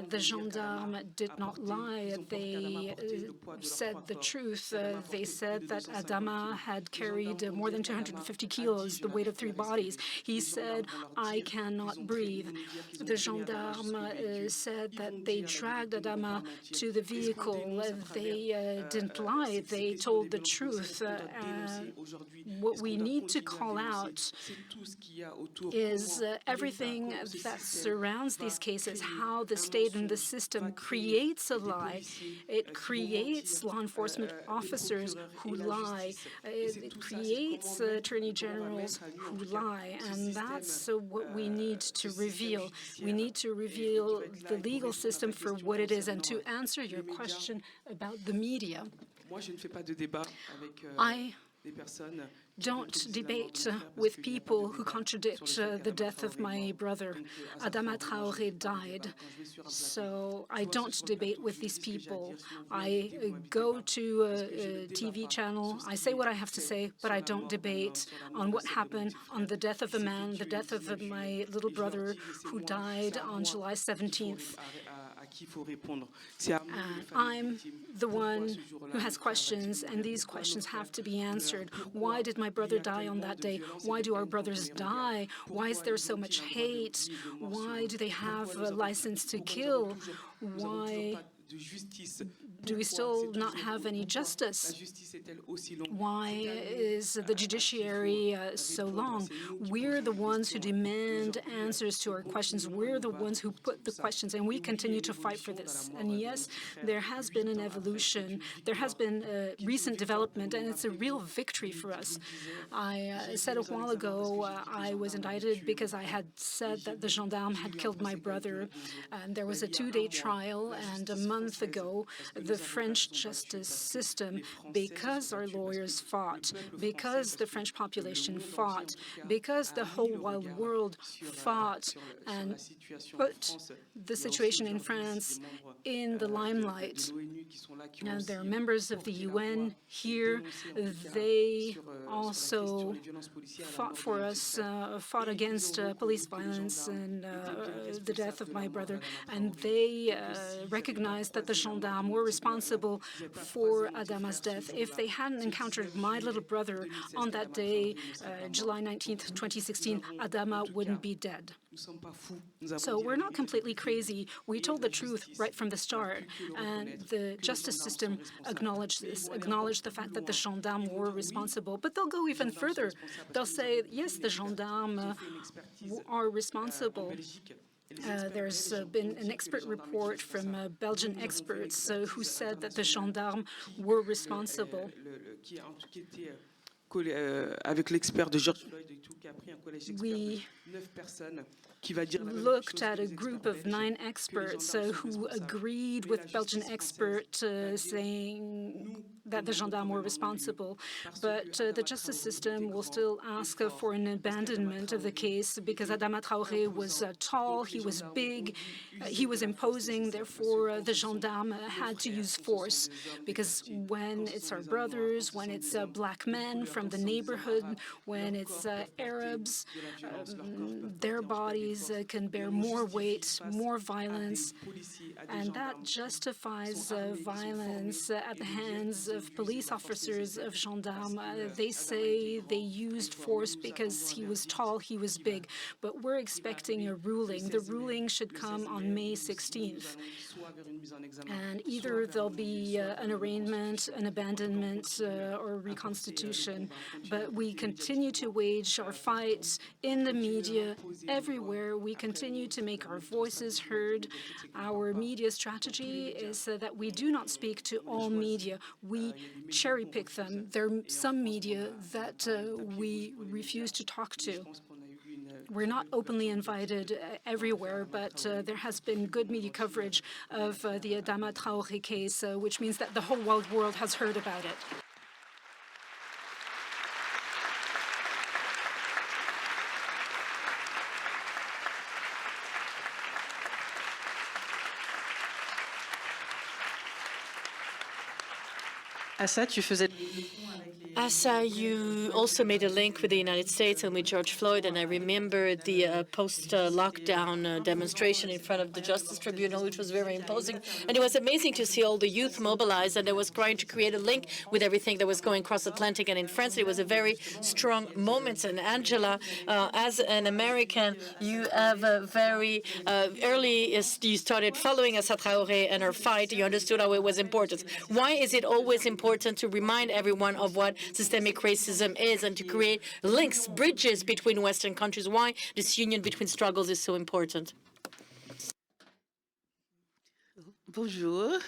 the gendarme did not lie. They said the truth. They said that Adama had carried more than 250 kilos, the weight of 3 bodies. He said, I cannot breathe. The gendarme said that they dragged Adama to the vehicle. They didn't lie. They told the truth. What we need to call out is everything that surrounds these cases, how the state and the system creates a lie. It creates law enforcement officers who lie. It creates attorney generals who lie. And that's what we need to reveal. We need to reveal the legal system for what it is. And to answer your question about the media, I don't debate with people who contradict the death of my brother. Adama Traoré died, so I don't debate with these people. I go to a TV channel, I say what I have to say, but I don't debate on what happened on the death of a man, the death of my little brother who died on July 17th. I'm the one who has questions, and these questions have to be answered. Why did my brother die on that day? Why do our brothers die? Why is there so much hate? Why do they have a license to kill? Why do we still not have any justice? Why is the judiciary so long? We're the ones who demand answers to our questions. We're the ones who put the questions, and we continue to fight for this. And yes, there has been an evolution. There has been a recent development, and it's a real victory for us. I said a while ago I was indicted because I had said that the gendarme had killed my brother. And there was a 2-day trial, and a month month ago, the French justice system, because our lawyers fought, because the French population fought, because the whole wide world fought and put the situation in France in the limelight. Now, there are members of the UN here. They also fought for us, fought against police violence and the death of my brother, and they recognized that the gendarmes were responsible for Adama's death. If they hadn't encountered my little brother on that day, July 19th, 2016, Adama wouldn't be dead. So we're not completely crazy. We told the truth right from the start, and the justice system acknowledged this, acknowledged the fact that the gendarmes were responsible. But they'll go even further. They'll say, yes, the gendarmes are responsible. There's been an expert report from Belgian experts who said that the gendarmes were responsible. We looked at a group of 9 experts who agreed with Belgian experts saying that the gendarmes were responsible. But the justice system will still ask for an abandonment of the case because Adama Traoré was tall, he was big, he was imposing. Therefore, the gendarmes had to use force because when it's our brothers, when it's black men from the neighborhood, when it's Arabs, their bodies can bear more weight, more violence, and that justifies violence at the hands of police officers, of gendarmes. They say they used force because he was tall, he was big, but we're expecting a ruling. The ruling should come on May 16th, and either there'll be an arraignment, an abandonment, or reconstitution, but we continue to wage our fights in the media, everywhere. We continue to make our voices heard. Our media strategy is that we do not speak to all media. We cherry-pick them. There are some media that we refuse to talk to. We're not openly invited everywhere, but there has been good media coverage of the Adama Traoré case, which means that the whole world has heard about it. Asa, you also made a link with the United States and with George Floyd, and I remember the post-lockdown demonstration in front of the Justice Tribunal, which was very imposing. And it was amazing to see all the youth mobilized, and they was trying to create a link with everything that was going across the Atlantic and in France. It was a very strong moment. And Angela, as an American, you have a very early, you started following Assa Traoré and her fight. You understood how it was important. Why is it always important to remind everyone of what systemic racism is and to create links, bridges between Western countries? Why this union between struggles is so important? Bonjour.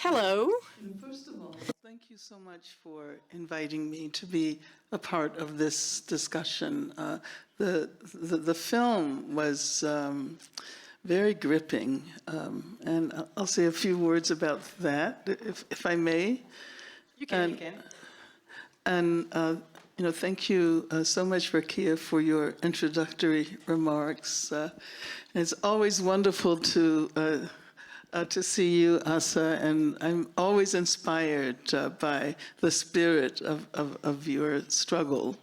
Hello. First of all, thank you so much for inviting me to be a part of this discussion. The film was very gripping, and I'll say a few words about that, if I may. You can. And thank you so much, Rakia, for your introductory remarks. It's always wonderful to see you, Asa, and I'm always inspired by the spirit of your struggle.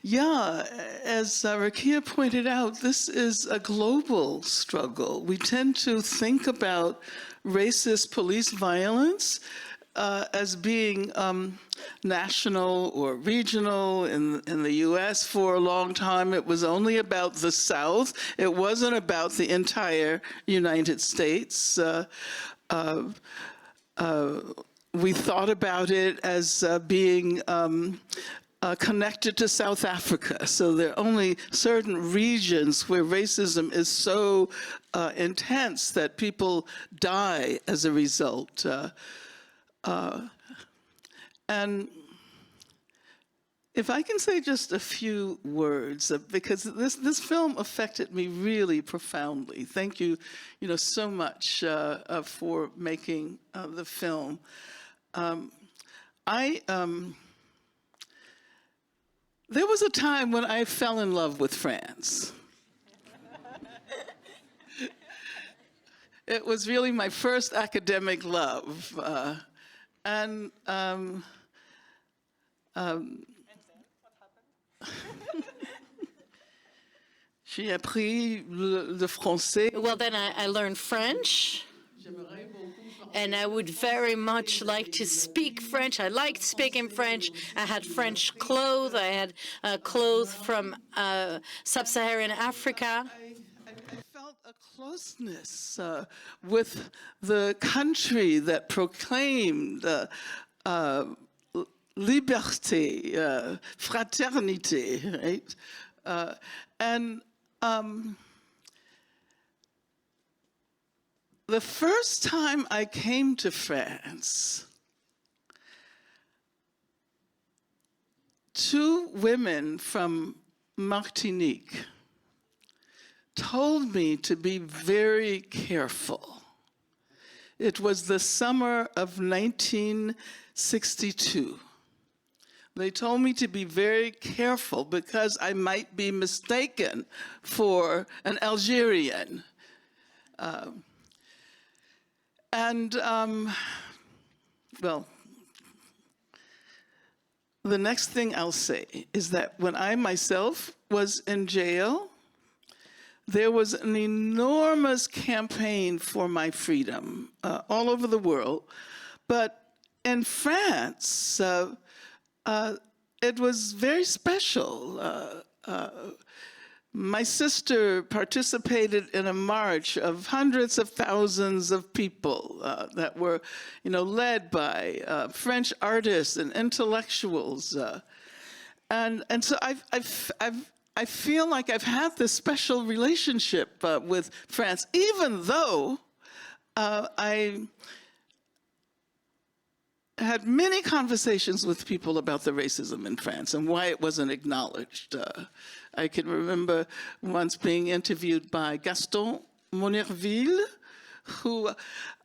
Yeah, as Rakia pointed out, this is a global struggle. We tend to think about racist police violence as being national or regional. In the U.S. for a long time, it was only about the South. It wasn't about the entire United States. We thought about it as being connected to South Africa. So there are only certain regions where racism is so intense that people die as a result. And If I can say just a few words, because this film affected me really profoundly. Thank you, so much for making the film. There was a time when I fell in love with France. It was really my first academic love, and. J'ai appris le français. Well, then I learned French, and I would very much like to speak French. I liked speaking French. I had French clothes. I had clothes from sub-Saharan Africa. I felt a closeness with the country that proclaimed liberté, fraternité, right? And the first time I came to France, two women from Martinique told me to be very careful. It was the summer of 1962. They told me to be very careful because I might be mistaken for an Algerian. Well, the next thing I'll say is that when I myself was in jail, there was an enormous campaign for my freedom all over the world. But in France, it was very special. My sister participated in a march of hundreds of thousands of people that were, led by French artists and intellectuals. And so I feel like I've had this special relationship with France, even though I had many conversations with people about the racism in France and why it wasn't acknowledged. I can remember once being interviewed by Gaston Monnerville, who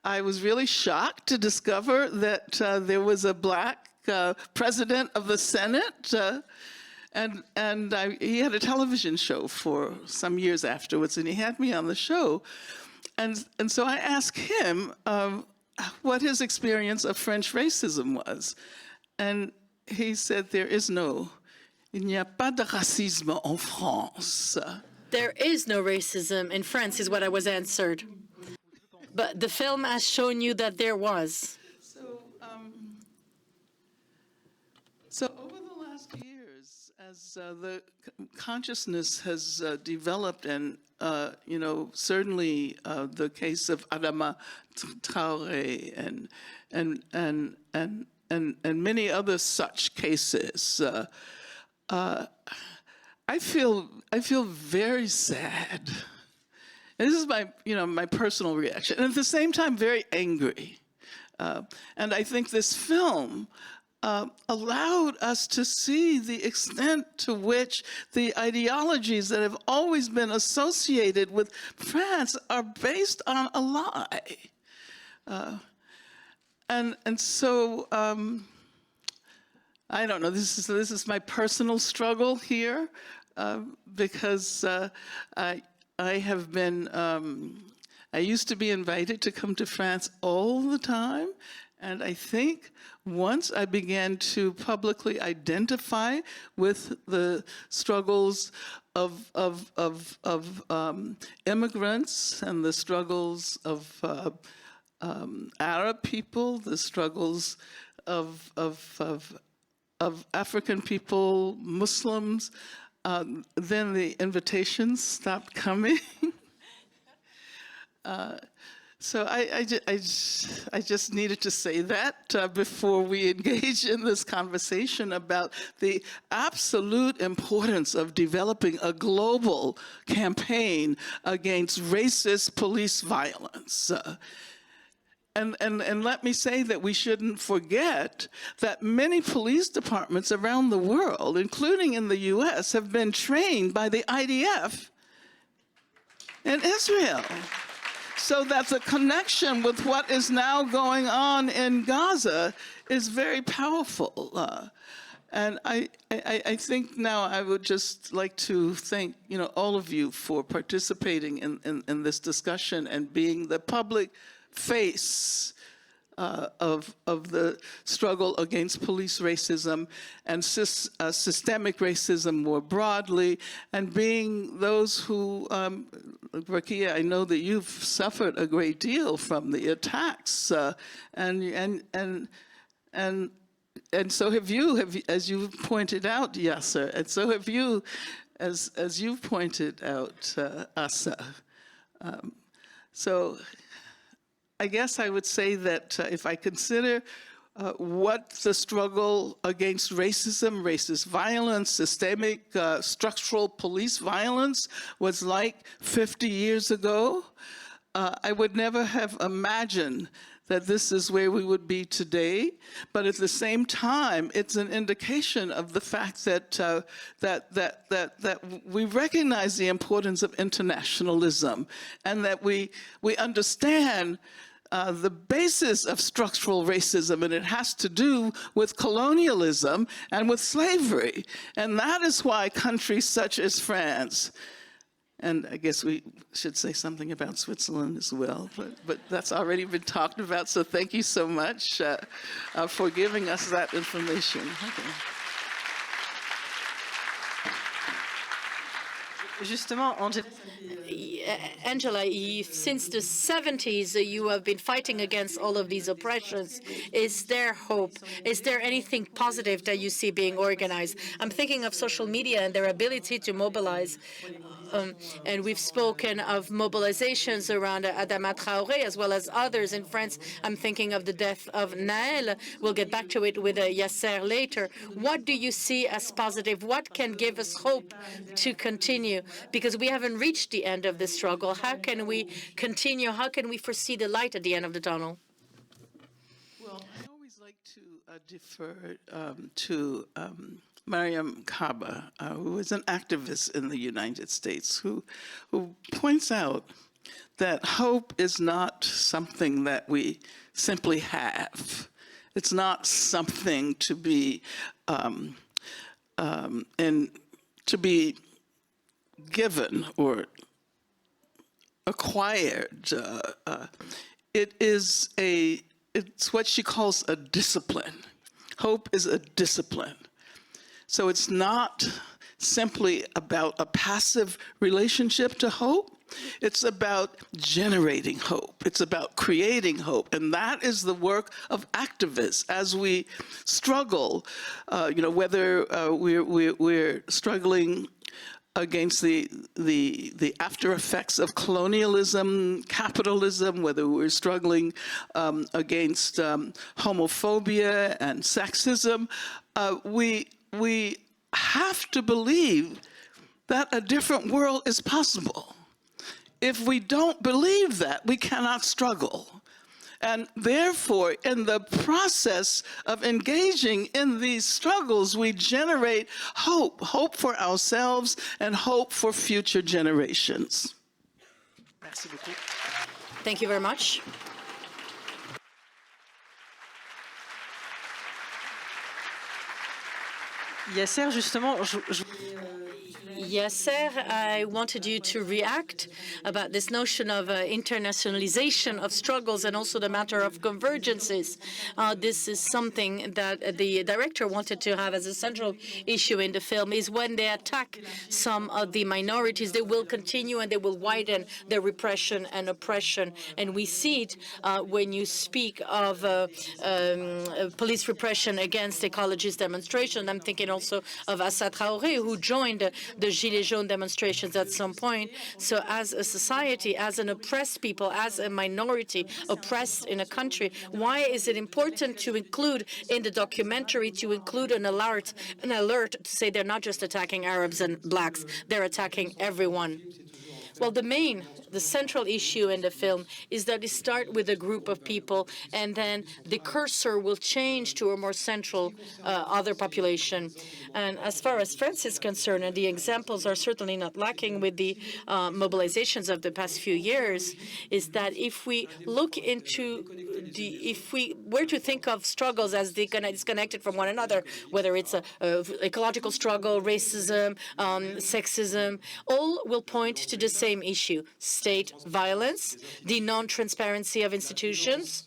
I was really shocked to discover that there was a black president of the Senate, and he had a television show for some years afterwards, and he had me on the show. And so I asked him what his experience of French racism was. And he said, il n'y a pas de racisme en France. There is no racism in France, is what I was answered. But the film has shown you that there was. So over the last years, as the consciousness has developed, and certainly the case of Adama Traoré and many other such cases, I feel very sad. And this is my personal reaction, and at the same time very angry. And I think this film allowed us to see the extent to which the ideologies that have always been associated with France are based on a lie. And so I don't know. This is my personal struggle here because I have been. I used to be invited to come to France all the time. And I think once I began to publicly identify with the struggles of immigrants and the struggles of Arab people, the struggles of African people, Muslims, then the invitations stopped coming. So I just needed to say that before we engage in this conversation about the absolute importance of developing a global campaign against racist police violence. And let me say that we shouldn't forget that many police departments around the world, including in the US, have been trained by the IDF in Israel. So that the connection with what is now going on in Gaza is very powerful. And I think now I would just like to thank all of you for participating in this discussion and being the public face of the struggle against police racism and systemic racism more broadly, and being those who, Rakia, I know that you've suffered a great deal from the attacks, and so have you, as you've pointed out, Yasser, and so have you, as you've pointed out, Asa. So I guess I would say that if I consider what the struggle against racism, racist violence, systemic structural police violence was like 50 years ago, I would never have imagined that this is where we would be today. But at the same time, it's an indication of the fact that that we recognize the importance of internationalism, and that we understand the basis of structural racism, and it has to do with colonialism and with slavery. And that is why countries such as France, and I guess we should say something about Switzerland as well, but that's already been talked about, so thank you so much for giving us that information. Okay. Justement, Angela, since the 70s, you have been fighting against all of these oppressions. Is there hope? Is there anything positive that you see being organized? I'm thinking of social media and their ability to mobilize. And we've spoken of mobilizations around Adama Traoré, as well as others in France. I'm thinking of the death of Naël. We'll get back to it with Yasser later. What do you see as positive? What can give us hope to continue? Because we haven't reached the end of this struggle. How can we continue? How can we foresee the light at the end of the tunnel? Well, I always like to defer to Mariam Kaba, who is an activist in the United States, who points out that hope is not something that we simply have. It's not something to be given or acquired. It's what she calls a discipline. Hope is a discipline. So it's not simply about a passive relationship to hope. It's about generating hope. It's about creating hope. And that is the work of activists as we struggle, whether we're struggling against the after effects of colonialism, capitalism, whether we're struggling against homophobia and sexism, we have to believe that a different world is possible. If we don't believe that, we cannot struggle. And therefore, in the process of engaging in these struggles, we generate hope, hope for ourselves and hope for future generations. Merci beaucoup. Thank you very much. Yasser, justement, Yasser, I wanted you to react about this notion of internationalization of struggles and also the matter of convergences. This is something that the director wanted to have as a central issue in the film, is when they attack some of the minorities, they will continue and they will widen their repression and oppression. And we see it when you speak of police repression against ecologist demonstration. I'm thinking also of Assa Traoré, who joined the Gilets jaunes demonstrations at some point. So as a society, as an oppressed people, as a minority oppressed in a country, why is it important to include in the documentary, to include an alert to say they're not just attacking Arabs and blacks, they're attacking everyone? Well, the central issue in the film is that it starts with a group of people, and then the cursor will change to a more central other population. And as far as France is concerned, and the examples are certainly not lacking with the mobilizations of the past few years, is that if we look into if we were to think of struggles as disconnected from one another, whether it's a ecological struggle, racism, sexism, all will point to the same issue: state violence, the non-transparency of institutions,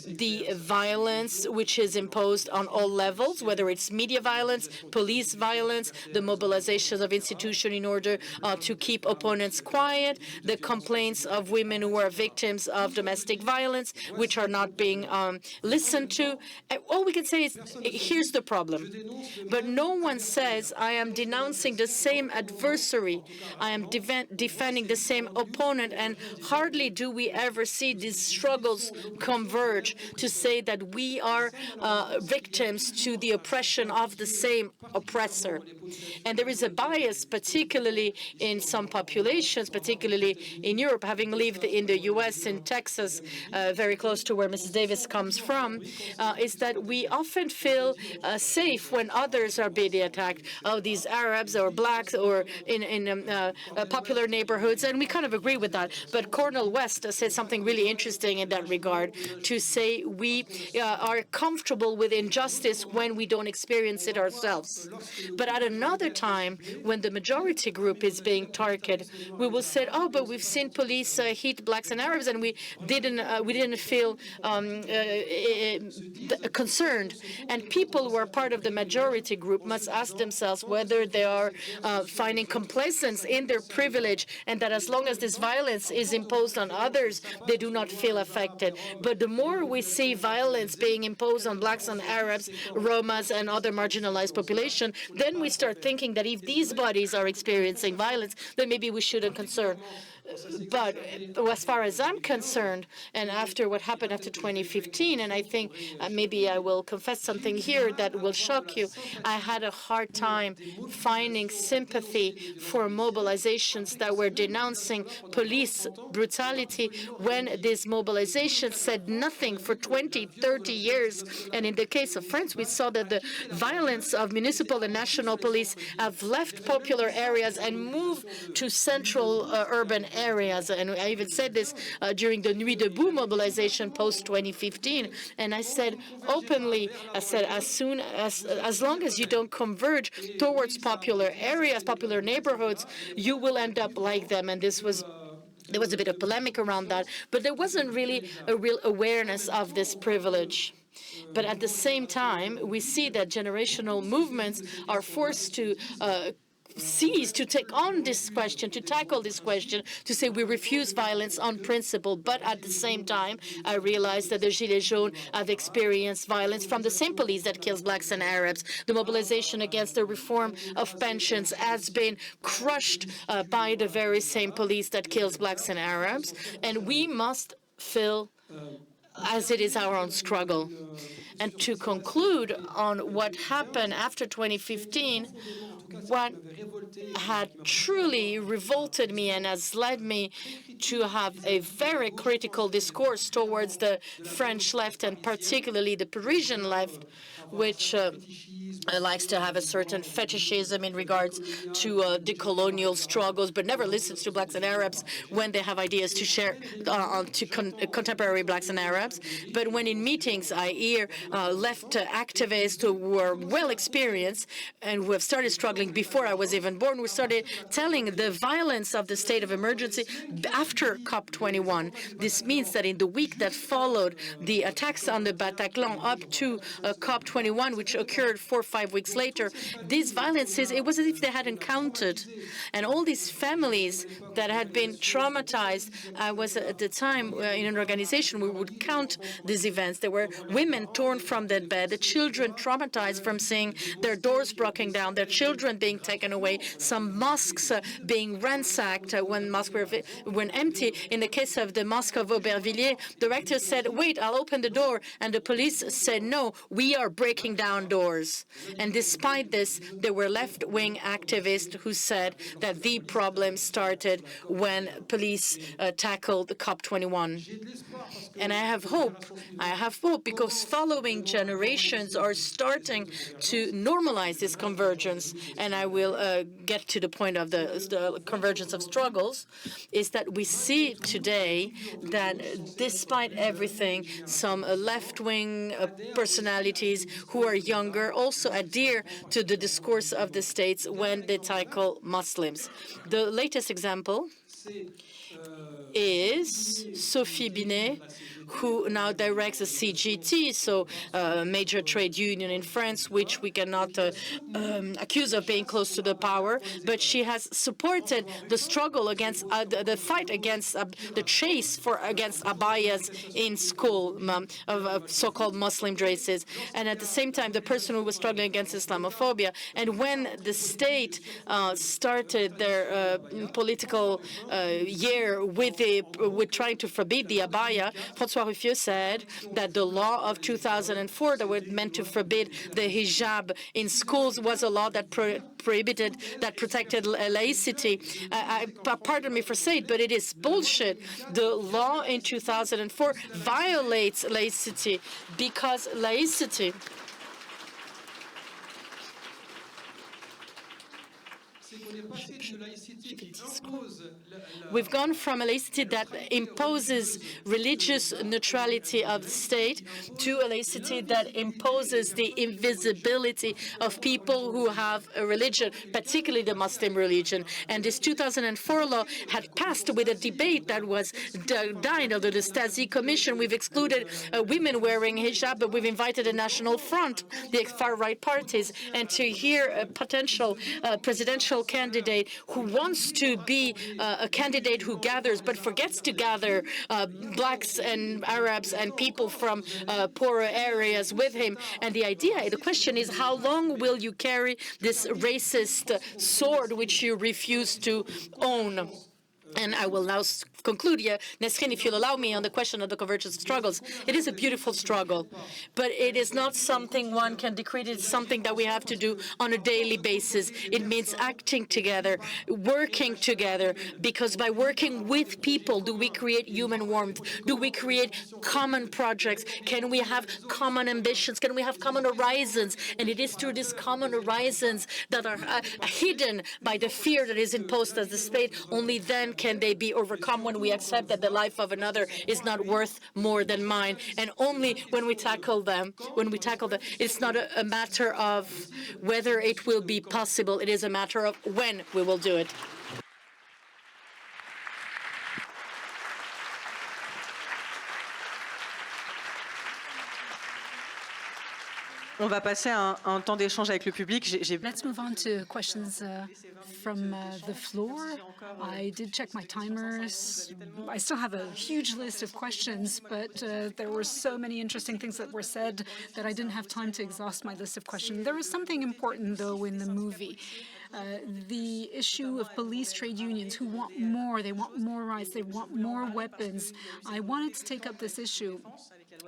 the violence which is imposed on all levels, whether it's media violence, police violence, the mobilization of institutions in order to keep opponents quiet, the complaints of women who are victims of domestic violence, which are not being listened to. All we can say is, here's the problem. But no one says, I am denouncing the same adversary, I am defending the same opponent, and hardly do we ever see these struggles converge to say that we are victims to the oppression of the same oppressor. And there is a bias, particularly in some populations, particularly in Europe, having lived in the U.S., in Texas, very close to where Mrs. Davis comes from, is that we often feel safe when others are being attacked. Oh, these Arabs or blacks or in popular neighborhoods, and we kind of agree with that. But Cornel West said something really interesting in that regard, to say we are comfortable with injustice when we don't experience it ourselves. But at another time, when the majority group is being targeted, we will say, oh, but we've seen police hit blacks and Arabs, and we didn't feel concerned. And people who are part of the majority group must ask themselves whether they are finding complacence in their privilege, and that as long as this violence is imposed on others, they do not feel affected. But the more we see violence being imposed on blacks and Arabs, Romas, and other marginalized population, then we start thinking that if these bodies are experiencing violence, then maybe we shouldn't concern. But as far as I'm concerned, and after what happened after 2015, and I think maybe I will confess something here that will shock you, I had a hard time finding sympathy for mobilizations that were denouncing police brutality when these mobilizations said nothing for 20, 30 years. And in the case of France, we saw that the violence of municipal and national police have left popular areas and moved to central urban areas. And I even said this during the Nuit Debout mobilization post-2015. And I said openly, I said, as long as you don't converge towards popular areas, popular neighborhoods, you will end up like them. And there was a bit of polemic around that, but there wasn't really a real awareness of this privilege. But at the same time, we see that generational movements are forced to seize, to take on this question, to tackle this question, to say we refuse violence on principle. But at the same time, I realize that the Gilets jaunes have experienced violence from the same police that kills blacks and Arabs. The mobilization against the reform of pensions has been crushed by the very same police that kills blacks and Arabs. And we must feel as it is our own struggle. And to conclude on what happened after 2015, what had truly revolted me and has led me to have a very critical discourse towards the French left, and particularly the Parisian left, which likes to have a certain fetishism in regards to decolonial struggles, but never listens to blacks and Arabs when they have ideas to share to contemporary blacks and Arabs. But when in meetings I hear left activists who were well experienced and who have started struggling before I was even born, we started telling the violence of the state of emergency after COP21. This means that in the week that followed the attacks on the Bataclan up to COP21, which occurred 4 or 5 weeks later, these violences, it was as if they hadn't counted. And all these families that had been traumatized, I was at the time in an organization we would count recount these events. There were women torn from their bed, the children traumatized from seeing their doors broken down, their children being taken away, some mosques being ransacked when mosques were empty. In the case of the Mosque of Aubervilliers, the rector said, "Wait, I'll open the door." And the police said, "No, we are breaking down doors." And despite this, there were left-wing activists who said that the problem started when police tackled the COP21. And I have hope because following generations are starting to normalize this convergence, and I will get to the point of the convergence of struggles, is that we see today that despite everything, some left-wing personalities who are younger also adhere to the discourse of the states when they tackle Muslims. The latest example is Sophie Binet, who now directs the CGT, so a major trade union in France, which we cannot accuse of being close to the power. But she has supported the struggle against the fight against the chase against abayas in school of so-called Muslim dresses, and at the same time, the person who was struggling against Islamophobia. And when the state started their political year with trying to forbid the abaya, François Ruffieux said that the law of 2004 that was meant to forbid the hijab in schools was a law that protected laicity. Pardon me for saying it, but it is bullshit. The law in 2004 violates laicity because laicity We've gone from a laicity that imposes religious neutrality of the state to a laicity that imposes the invisibility of people who have a religion, particularly the Muslim religion. And this 2004 law had passed with a debate that was died under the Stasi Commission. We've excluded women wearing hijab, but we've invited a National Front, the far-right parties, and to hear a potential presidential candidate who wants to be a candidate who gathers but forgets to gather blacks and Arabs and people from poorer areas with him. And the question is, how long will you carry this racist sword which you refuse to own? And I will now conclude here, Nesrine, if you'll allow me, on the question of the convergence of struggles. It is a beautiful struggle, but it is not something one can decree. It's something that we have to do on a daily basis. It means acting together, working together, because by working with people, do we create human warmth? Do we create common projects? Can we have common ambitions? Can we have common horizons? And it is through these common horizons that are hidden by the fear that is imposed as the state. Only then can they be overcome, when we accept that the life of another is not worth more than mine. And only when we tackle them, it's not a matter of whether it will be possible, it is a matter of when we will do it. On va passer à un temps d'échange avec le public. Let's move on to questions from the floor. I did check my timers. I still have a huge list of questions, but there were so many interesting things that were said that I didn't have time to exhaust my list of questions. There was something important, though, in the movie. The issue of police trade unions who want more. They want more rights. They want more weapons. I wanted to take up this issue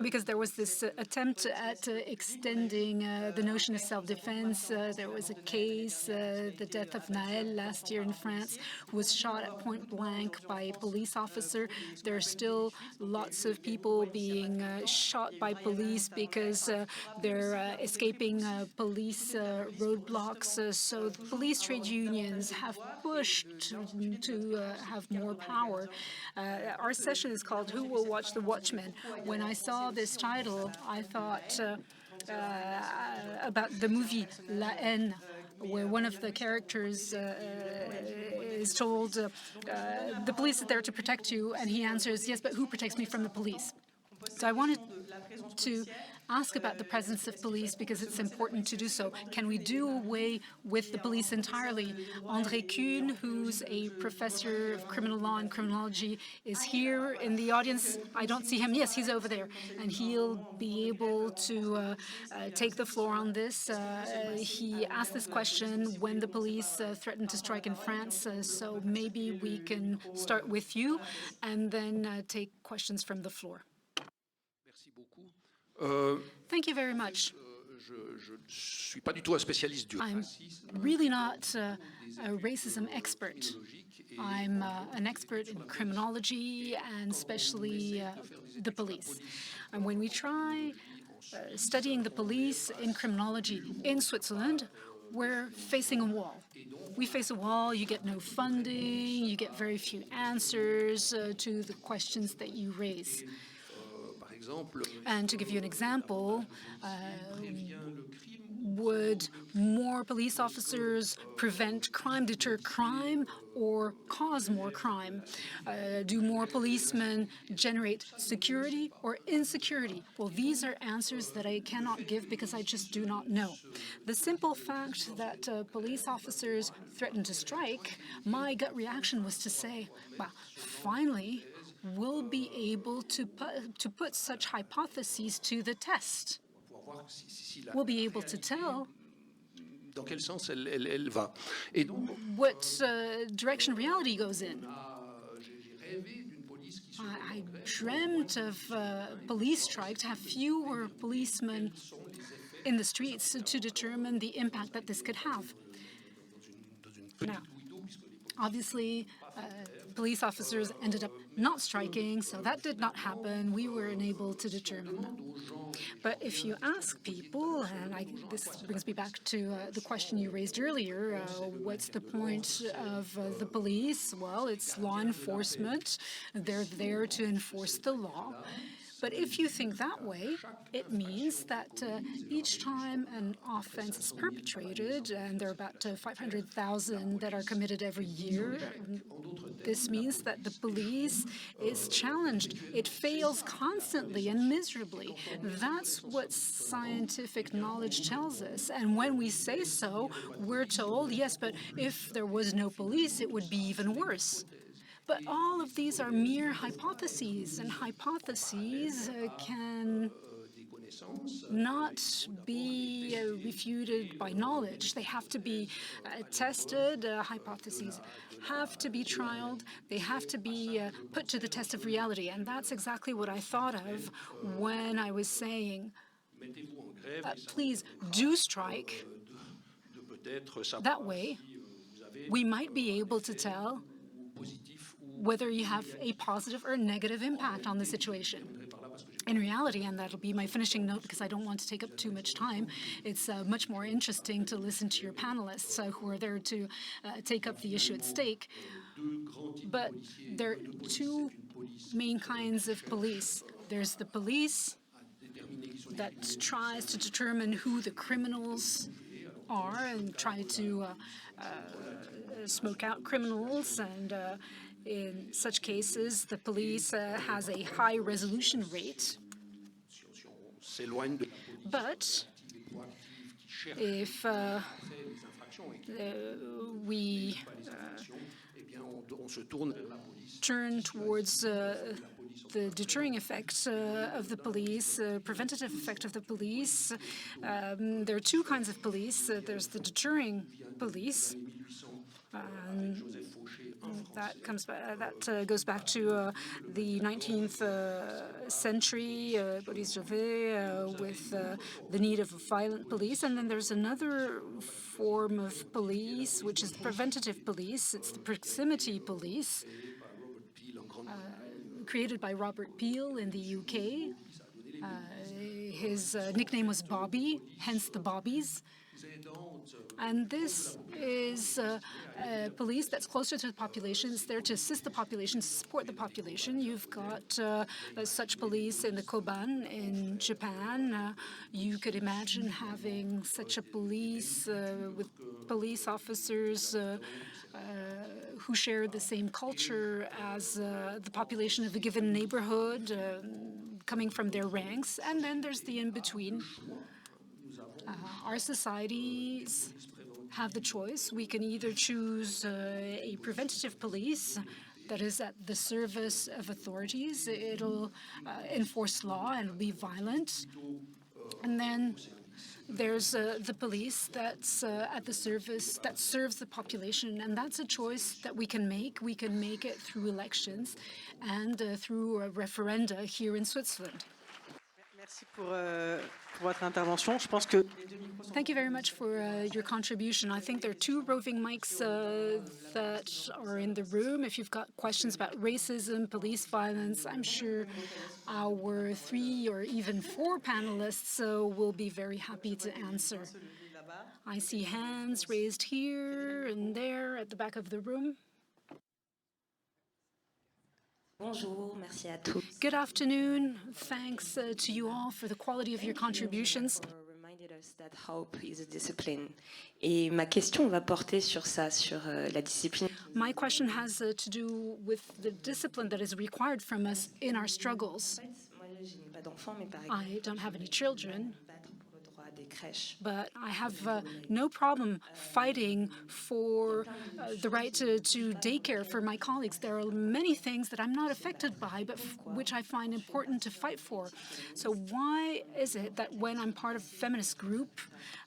because there was this attempt at extending the notion of self-defense. There was a case, the death of Naël last year in France, who was shot at point blank by a police officer. There are still lots of people being shot by police because they're escaping police roadblocks. So the police trade unions have pushed to have more power. Our session is called Who Will Watch the Watchmen? When I saw this title, I thought about the movie La Haine, where one of the characters is told, the police is there to protect you, and he answers, yes, but who protects me from the police? So I wanted to ask about the presence of police because it's important to do so. Can we do away with the police entirely? André Kuhn, who's a professor of criminal law and criminology, is here in the audience. I don't see him. Yes, he's over there. And he'll be able to take the floor on this. He asked this question when the police threatened to strike in France. So maybe we can start with you and then take questions from the floor. Thank you very much. I'm really not a racism expert. I'm an expert in criminology and especially the police. And when we try studying the police in criminology in Switzerland, we're facing a wall. We face a wall, you get no funding, you get very few answers to the questions that you raise. And to give you an example, would more police officers prevent crime, deter crime, or cause more crime? Do more policemen generate security or insecurity? Well, these are answers that I cannot give because I just do not know. The simple fact that police officers threaten to strike, my gut reaction was to say, well, finally, we'll be able to put such hypotheses to the test. We'll be able to tell what direction reality goes in. I dreamt of police strike to have fewer policemen in the streets to determine the impact that this could have. Now, obviously, police officers ended up not striking, so that did not happen. We were unable to determine that. But if you ask people, and this brings me back to the question you raised earlier, what's the point of the police? Well, it's law enforcement. They're there to enforce the law. But if you think that way, it means that each time an offense is perpetrated, and there are about 500,000 that are committed every year, this means that the police is challenged. It fails constantly and miserably. That's what scientific knowledge tells us. And when we say so, we're told, yes, but if there was no police, it would be even worse. But all of these are mere hypotheses, and hypotheses can not be refuted by knowledge. They have to be tested. Hypotheses have to be trialed. They have to be put to the test of reality. And that's exactly what I thought of when I was saying, please do strike. That way, we might be able to tell whether you have a positive or negative impact on the situation. In reality, and that'll be my finishing note because I don't want to take up too much time, it's much more interesting to listen to your panelists who are there to take up the issue at stake. But there are two main kinds of police. There's the police that tries to determine who the criminals are and try to smoke out criminals, and in such cases, the police has a high resolution rate. But if we turn towards the deterring effect of the police, preventative effect of the police, there are two kinds of police. There's the deterring police. That goes back to the 19th century, Boris Jovet, with the need of violent police. And then there's another form of police, which is the preventative police. It's the proximity police, created by Robert Peel in the UK. His nickname was Bobby, hence the Bobbies. And this is police that's closer to the population. It's there to assist the population, to support the population. You've got such police in the Koban in Japan. You could imagine having such a police with police officers who share the same culture as the population of a given neighborhood. coming from their ranks, and then there's the in-between. Our societies have the choice. We can either choose a preventative police that is at the service of authorities. It'll enforce law and be violent. And then there's the police that's at the service, that serves the population, and that's a choice that we can make. We can make it through elections and through a referenda here in Switzerland. Thank you very much for your contribution. I think there are 2 roving mics that are in the room. If you've got questions about racism, police violence, I'm sure our 3 or even 4 panelists will be very happy to answer. I see hands raised here and there at the back of the room. Bonjour, merci à tous. Good afternoon. Thanks to you all for the quality of your contributions. Reminded us that hope is a discipline. Et ma question va porter sur ça, sur la discipline. My question has to do with the discipline that is required from us in our struggles. Moi, je n'ai pas d'enfants, mais par exemple, I don't have any children, battre pour le droit des crèches. but I have no problem fighting for the right to daycare for my colleagues. There are many things that I'm not affected by, but which I find important to fight for. So why is it that when I'm part of a feminist group,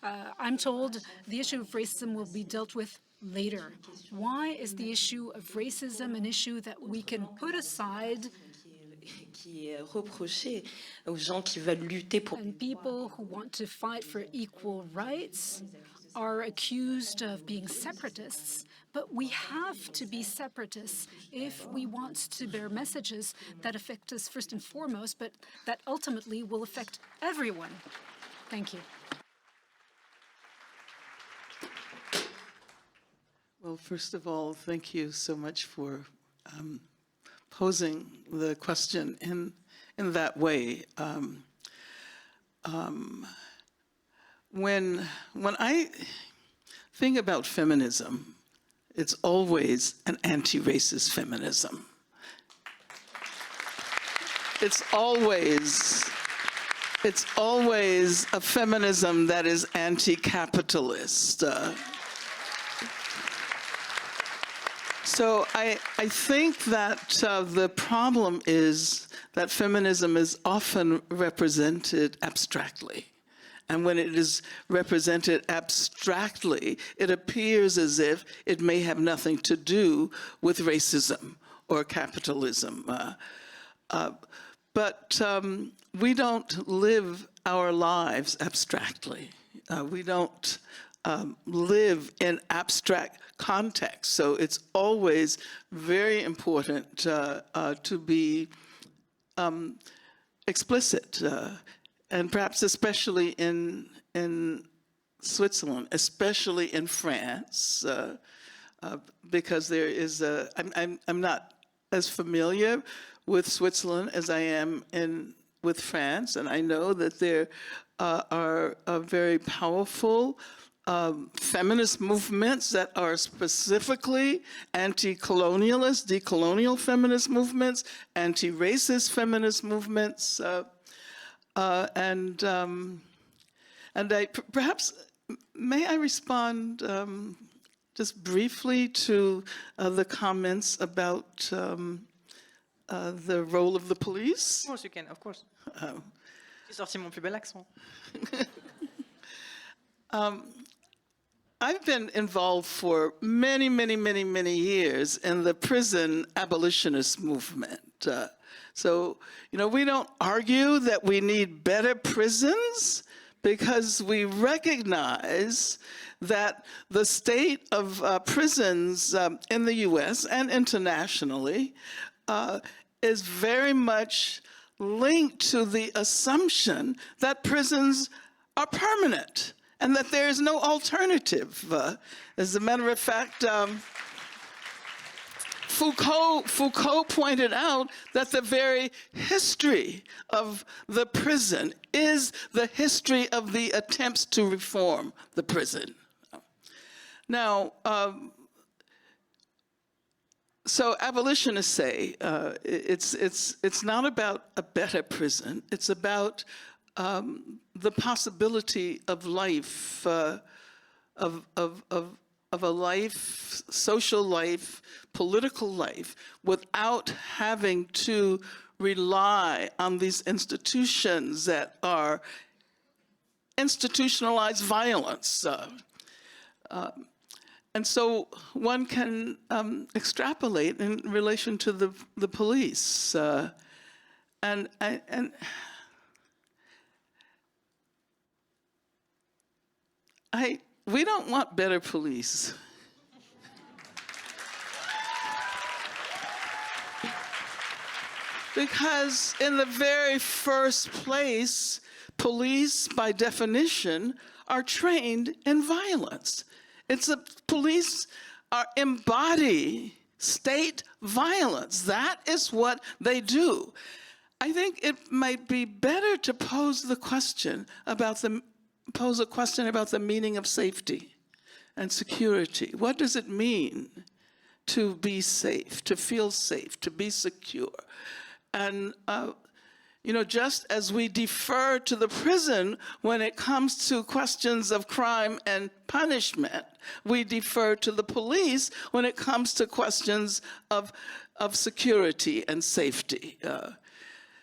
I'm told the issue of racism will be dealt with later? Why is the issue of racism an issue that we can put aside? Qui est reproché aux gens qui veulent lutter pour. And people who want to fight for equal rights are accused of being separatists. But we have to be separatists if we want to bear messages that affect us first and foremost, but that ultimately will affect everyone. Thank you. Well, first of all, thank you so much for posing the question in that way. When I think about feminism, it's always an anti-racist feminism. It's always a feminism that is anti-capitalist. So I think that the problem is that feminism is often represented abstractly. And when it is represented abstractly, it appears as if it may have nothing to do with racism or capitalism. But we don't live our lives abstractly. We don't live in abstract context. So it's always very important to be explicit, and perhaps especially in Switzerland, especially in France, because there is a, I'm not as familiar with Switzerland as I am with France, and I know that there are very powerful feminist movements that are specifically anti-colonialist, decolonial feminist movements, anti-racist feminist movements, and perhaps may I respond just briefly to the comments about the role of the police? Of course you can, of course. J'ai sorti mon plus bel accent. I've been involved for many, many, many, many years in the prison abolitionist movement. So, we don't argue that we need better prisons because we recognize that the state of prisons in the US and internationally is very much linked to the assumption that prisons are permanent and that there is no alternative. As a matter of fact, Foucault pointed out that the very history of the prison is the history of the attempts to reform the prison. Now, So abolitionists say it's not about a better prison. It's about the possibility of life, of a life, social life, political life, without having to rely on these institutions that are institutionalized violence. And so one can extrapolate in relation to the police. We don't want better police. Because in the very first place, police, by definition, are trained in violence. Police embody state violence. That is what they do. I think it might be better to pose a question about the meaning of safety and security. What does it mean to be safe, to feel safe, to be secure? And just as we defer to the prison when it comes to questions of crime and punishment, we defer to the police when it comes to questions of security and safety.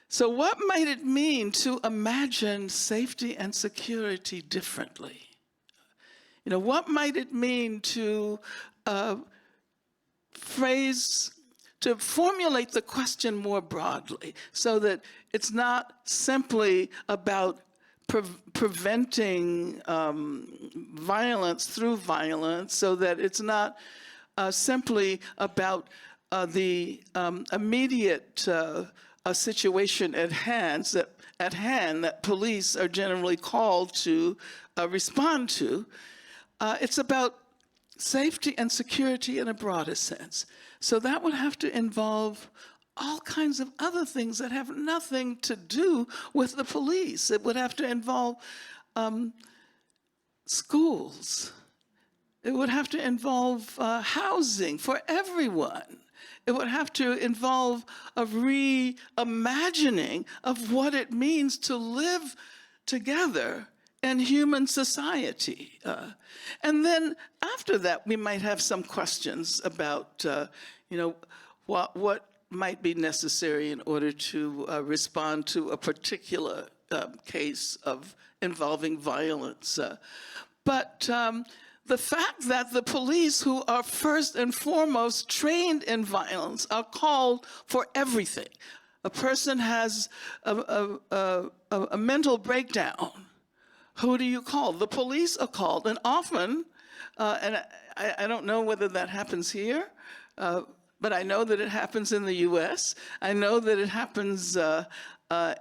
So what might it mean to imagine safety and security differently? What might it mean to formulate the question more broadly so that it's not simply about preventing violence through violence, so that it's not simply about the immediate situation at hand that police are generally called to respond to. It's about safety and security in a broader sense. So that would have to involve all kinds of other things that have nothing to do with the police. It would have to involve schools. It would have to involve housing for everyone. It would have to involve a reimagining of what it means to live together in human society. And then after that, we might have some questions about, what might be necessary in order to respond to a particular case of involving violence. But the fact that the police, who are first and foremost trained in violence, are called for everything. A person has a mental breakdown. Who do you call? The police are called, and often, and I don't know whether that happens here, but I know that it happens in the US. I know that it happens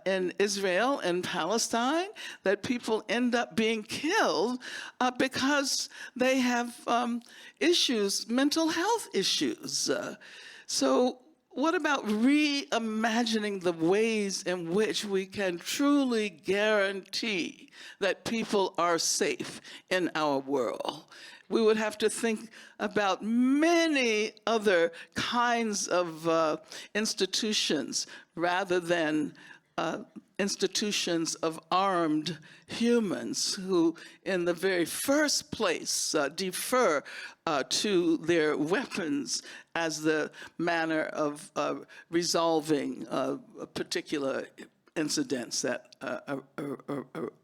in Israel and Palestine, that people end up being killed because they have issues, mental health issues. So what about reimagining the ways in which we can truly guarantee that people are safe in our world? We would have to think about many other kinds of institutions rather than institutions of armed humans who, in the very first place, defer to their weapons as the manner of resolving particular incidents that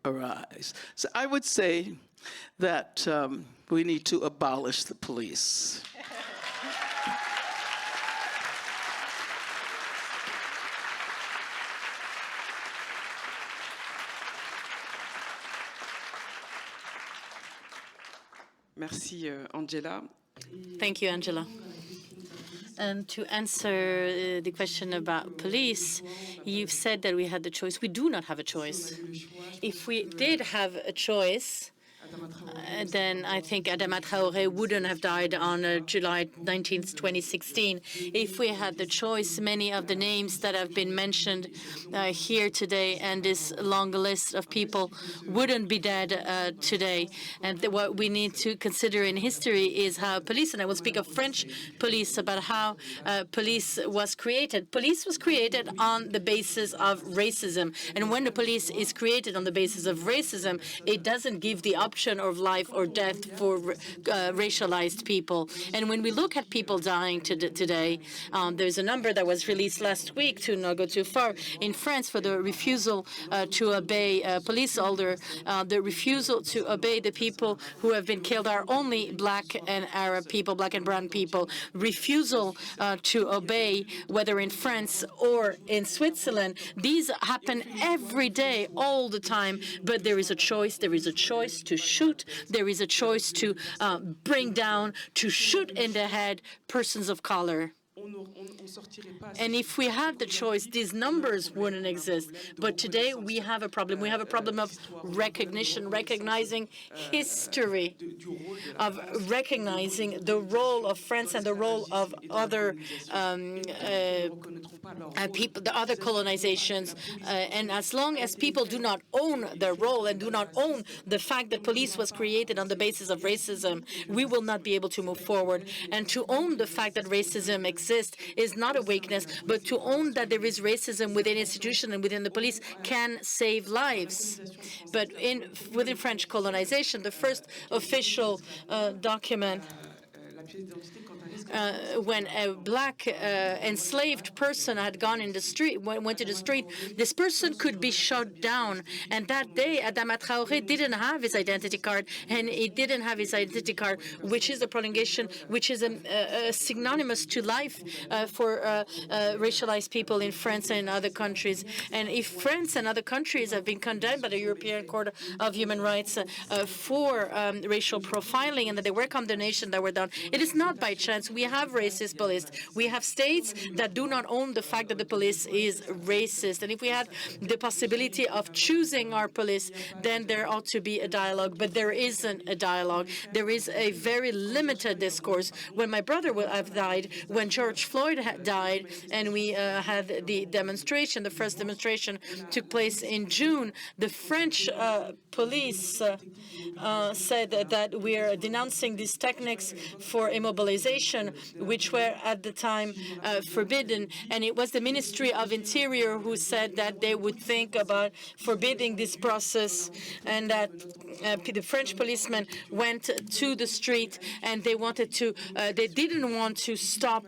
arise. So I would say that we need to abolish the police. Merci, Angela. Thank you, Angela. And to answer the question about police, you've said that we had the choice. We do not have a choice. If we did have a choice, then I think Adama Traoré wouldn't have died on July 19th, 2016. If we had the choice, many of the names that have been mentioned here today and this long list of people wouldn't be dead today. And what we need to consider in history is how police, and I will speak of French police, about how police was created. Police was created on the basis of racism. And when the police is created on the basis of racism, it doesn't give the option of life or death for racialized people. And when we look at people dying today, there's a number that was released last week, to not go too far, in France for the refusal to obey police order. The refusal to obey the people who have been killed are only black and Arab people, black and brown people. Refusal to obey, whether in France or in Switzerland, these happen every day, all the time. But there is a choice. There is a choice to shoot. There is a choice to bring down, to shoot in the head persons of color. And if we had the choice, these numbers wouldn't exist. But today we have a problem. We have a problem of recognition, recognizing history, of recognizing the role of France and the role of other people, the other colonizations. And as long as people do not own their role and do not own the fact that police was created on the basis of racism, we will not be able to move forward. And to own the fact that racism exists is not a weakness, but to own that there is racism within institutions and within the police can save lives. But within French colonization, the first official document, when a black enslaved person had gone in the street, went to the street, this person could be shot down. And that day, Adama Traoré didn't have his identity card, and he didn't have his identity card, which is a prolongation, which is synonymous to life for racialized people in France and in other countries. And if France and other countries have been condemned by the European Court of Human Rights for racial profiling, and that there were condemnations that were done, it is not by chance. We have racist police. We have states that do not own the fact that the police is racist. And if we had the possibility of choosing our police, then there ought to be a dialogue. But there isn't a dialogue. There is a very limited discourse. When my brother would have died, when George Floyd had died, and we had the demonstration, the first demonstration took place in June, the French police said that we are denouncing these techniques for immobilization, which were at the time forbidden. And it was the Ministry of Interior who said that they would think about forbidding this process, and that the French policemen went to the street and they wanted to, they didn't want to stop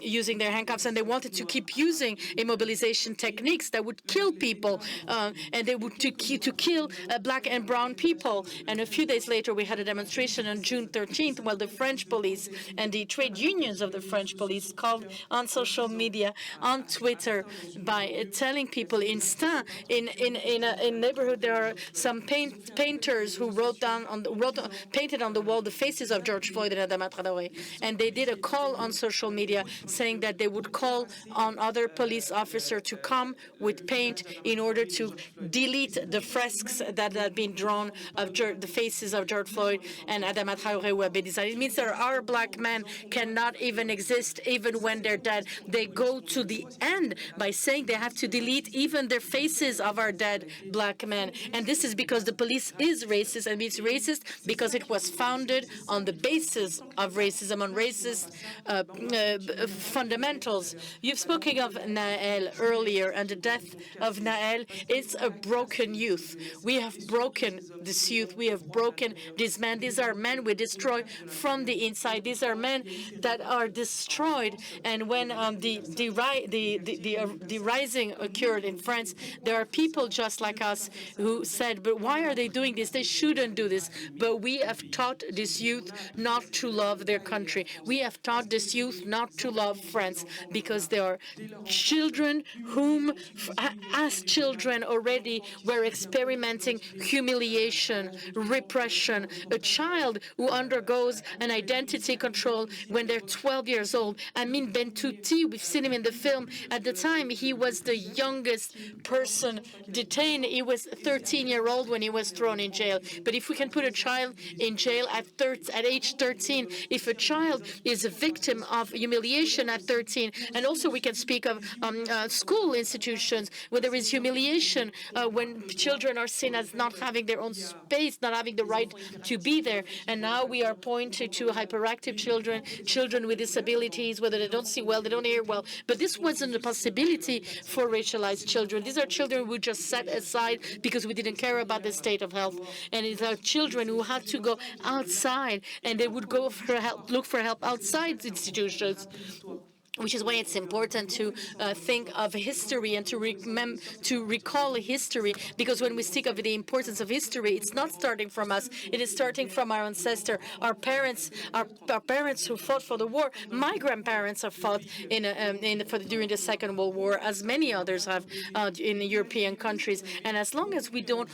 using their handcuffs, and they wanted to keep using immobilization techniques that would kill people, and they would to kill black and brown people. And a few days later, we had a demonstration on June 13th, while the French police and the trade unions of the French police called on social media, on Twitter, by telling people in a neighborhood there are some painters who painted on the wall the faces of George Floyd and Adama Traoré, and they did a call on social media saying that they would call on other police officers to come with paint in order to delete the fresks that had been drawn of the faces of George Floyd and Adama Traoré who have been decided. It means that our black men cannot even exist even when they're dead. They go to the end by saying they have to delete even their faces of our dead black men. And this is because the police is racist, and it's racist because it was founded on the basis of racism, on racist fundamentals. You've spoken of Nael earlier, and the death of Nael is a broken youth. We have broken this youth. We have broken these men. These are men we destroy from the inside. These are men that are destroyed. And when the rising occurred in France, there are people just like us who said, but why are they doing this? They shouldn't do this. But we have taught this youth not to love their country. We have taught this youth not to love France, because there are children whom, as children already, were experimenting humiliation, repression. A child who undergoes an identity control when they're 12 years old. Amin Bentouti, we've seen him in the film. At the time, he was the youngest person detained. He was 13-year-old when he was thrown in jail. But if we can put a child in jail at age 13, if a child is a victim of humiliation at 13, and also we can speak of school institutions where there is humiliation, when children are seen as not having their own space, not having the right to be there. And now we are pointing to hyperactive children, children with disabilities, whether they don't see well, they don't hear well. But this wasn't a possibility for racialized children. These are children who just set aside because we didn't care about the state of health. And it's our children who had to go outside, and they would go for help, look for help outside institutions. Which is why it's important to think of history and to recall history, because when we speak of the importance of history, it's not starting from us. It is starting from our ancestors, our parents who fought for the war. My grandparents have fought during the Second World War, as many others have in the European countries. And as long as we don't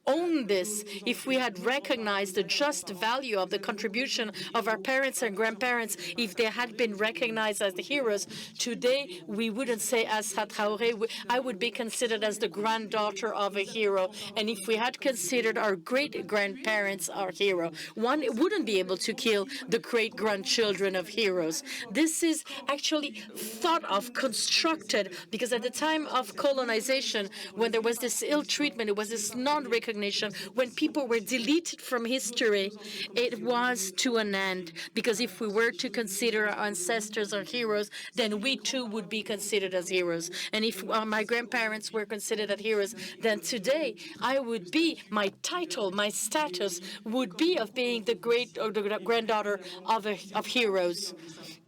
own this, if we had recognized the just value of the contribution of our parents and grandparents, if they had been recognized as the heroes, today we wouldn't say Assad Traoré. I would be considered as the granddaughter of a hero. And if we had considered our great-grandparents our hero, one wouldn't be able to kill the great-grandchildren of heroes. This is actually thought of, constructed, because at the time of colonization, when there was this ill treatment, it was this non-recognition, when people were deleted from history, it was to an end. Because if we were to consider our ancestors are heroes, then we too would be considered as heroes. And if my grandparents were considered as heroes, then today I would be, my title, my status would be of being the great or the granddaughter of heroes.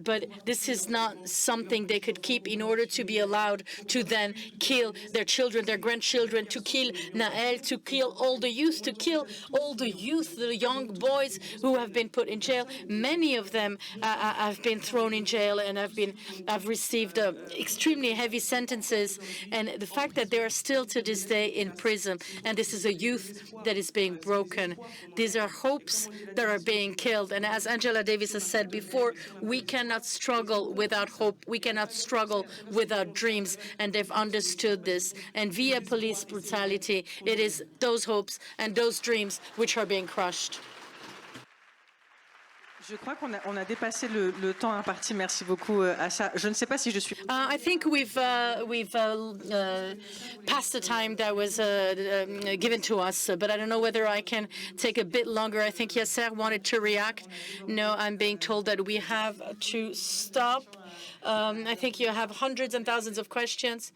But this is not something they could keep in order to be allowed to then kill their children, their grandchildren, to kill Naël, to kill all the youth, the young boys who have been put in jail. Many of them have been thrown in jail and have received extremely heavy sentences. And the fact that they are still to this day in prison, and this is a youth that is being broken. These are hopes that are being killed. And as Angela Davis has said before, we cannot struggle without hope. We cannot struggle without dreams. And they've understood this. And via police brutality, it is those hopes and those dreams which are being crushed. Je crois qu'on a dépassé le temps imparti. Merci beaucoup à ça. Je ne sais pas si je suis. I think we've passed the time that was given to us, but I don't know whether I can take a bit longer. I think Yasser wanted to react. No, I'm being told that we have to stop. I think you have hundreds and thousands of questions.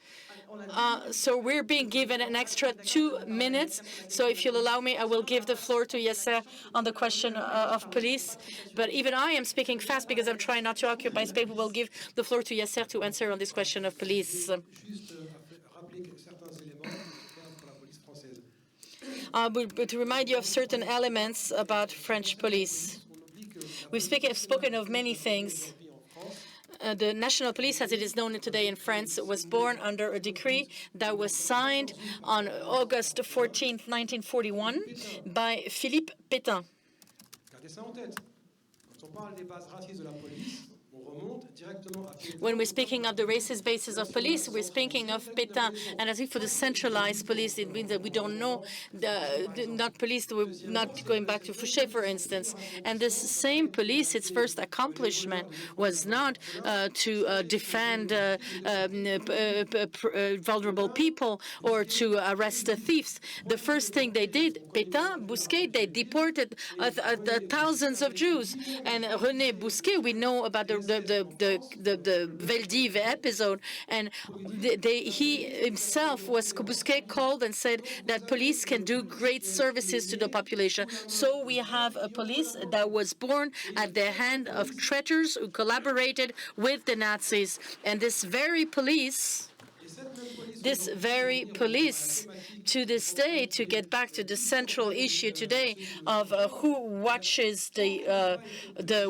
So we're being given an extra 2 minutes. So if you'll allow me, I will give the floor to Yasser on the question of police. But even I am speaking fast because I'm trying not to occupy space. We will give the floor to Yasser to answer on this question of police. But to remind you of certain elements about French police. We've spoken of many things. The national police, as it is known today in France, was born under a decree that was signed on August 14, 1941, by Philippe Pétain. When we're speaking of the racist basis of police, we're speaking of Pétain. And I think for the centralized police, it means that we don't know, not police, we're not going back to Fouché, for instance. And this same police, its first accomplishment was not to defend vulnerable people or to arrest the thieves. The first thing they did, Pétain, Bousquet, they deported thousands of Jews. And René Bousquet, we know about the Veldiv episode, and he himself Bousquet called and said that police can do great services to the population. So we have a police that was born at the hand of traitors who collaborated with the Nazis, and this very police to this day, to get back to the central issue today of who watches the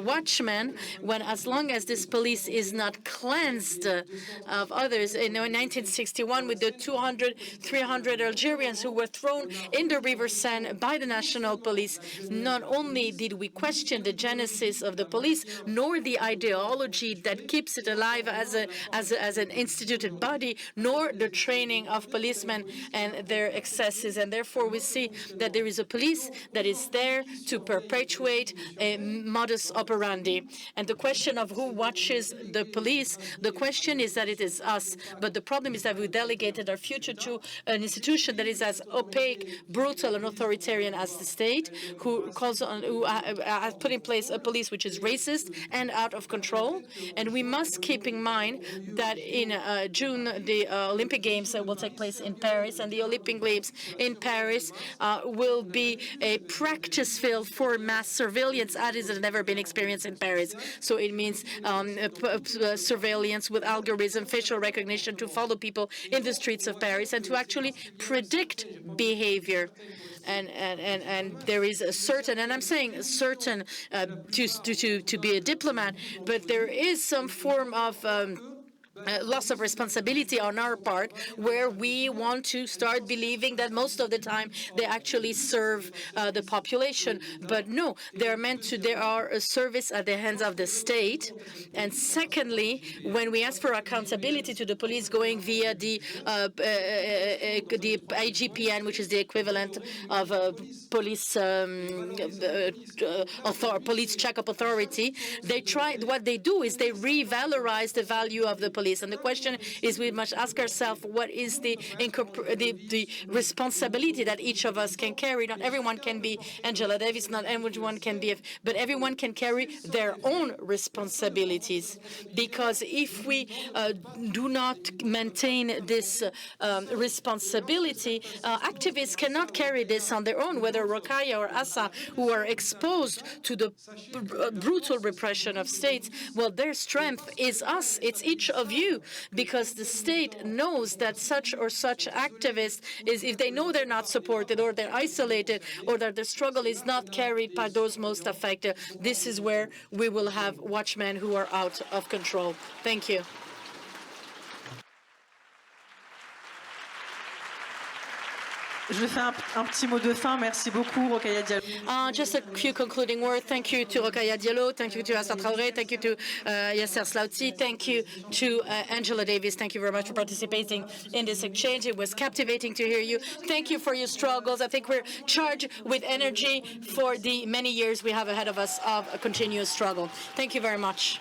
watchmen, when as long as this police is not cleansed of others. In 1961, with the 200, 300 Algerians who were thrown in the River Seine by the national police, not only did we question the genesis of the police, nor the ideology that keeps it alive as an instituted body, nor the training of policemen and their excesses. And therefore, we see that there is a police that is there to perpetuate a modus operandi. And the question of who watches the police, the question is that it is us. But the problem is that we delegated our future to an institution that is as opaque, brutal, and authoritarian as the state, who has put in place a police which is racist and out of control. And we must keep in mind that in June, the Olympic Games will take place in Paris, and the Olympic Games in Paris will be a practice field for mass surveillance as it has never been experienced in Paris. So it means surveillance with algorithm, facial recognition to follow people in the streets of Paris and to actually predict behavior. And there is a certain, and I'm saying certain to be a diplomat, but there is some form of loss of responsibility on our part, where we want to start believing that most of the time they actually serve the population. But no, they are a service at the hands of the state. And secondly, when we ask for accountability to the police going via the IGPN, which is the equivalent of a police police checkup authority, what they do is they revalorize the value of the police. And the question is, we must ask ourselves, what is the responsibility that each of us can carry? Not everyone can be Angela Davis, not everyone can be, but everyone can carry their own responsibilities. Because if we do not maintain this responsibility, activists cannot carry this on their own, whether Rokhaya or Assa, who are exposed to the brutal repression of states. Well, their strength is us. It's each of you, because the state knows that such or such activists if they know they're not supported, or they're isolated, or that the struggle is not carried by those most affected, this is where we will have watchmen who are out of control. Thank you. Je fais un petit mot de fin. Merci beaucoup, Rokhaya Diallo. Just a few concluding words. Thank you to Rokhaya Diallo. Thank you to Assa Traoré. Thank you to Yasser Slaouti. Thank you to Angela Davis. Thank you very much for participating in this exchange. It was captivating to hear you. Thank you for your struggles. I think we're charged with energy for the many years we have ahead of us of a continuous struggle. Thank you very much.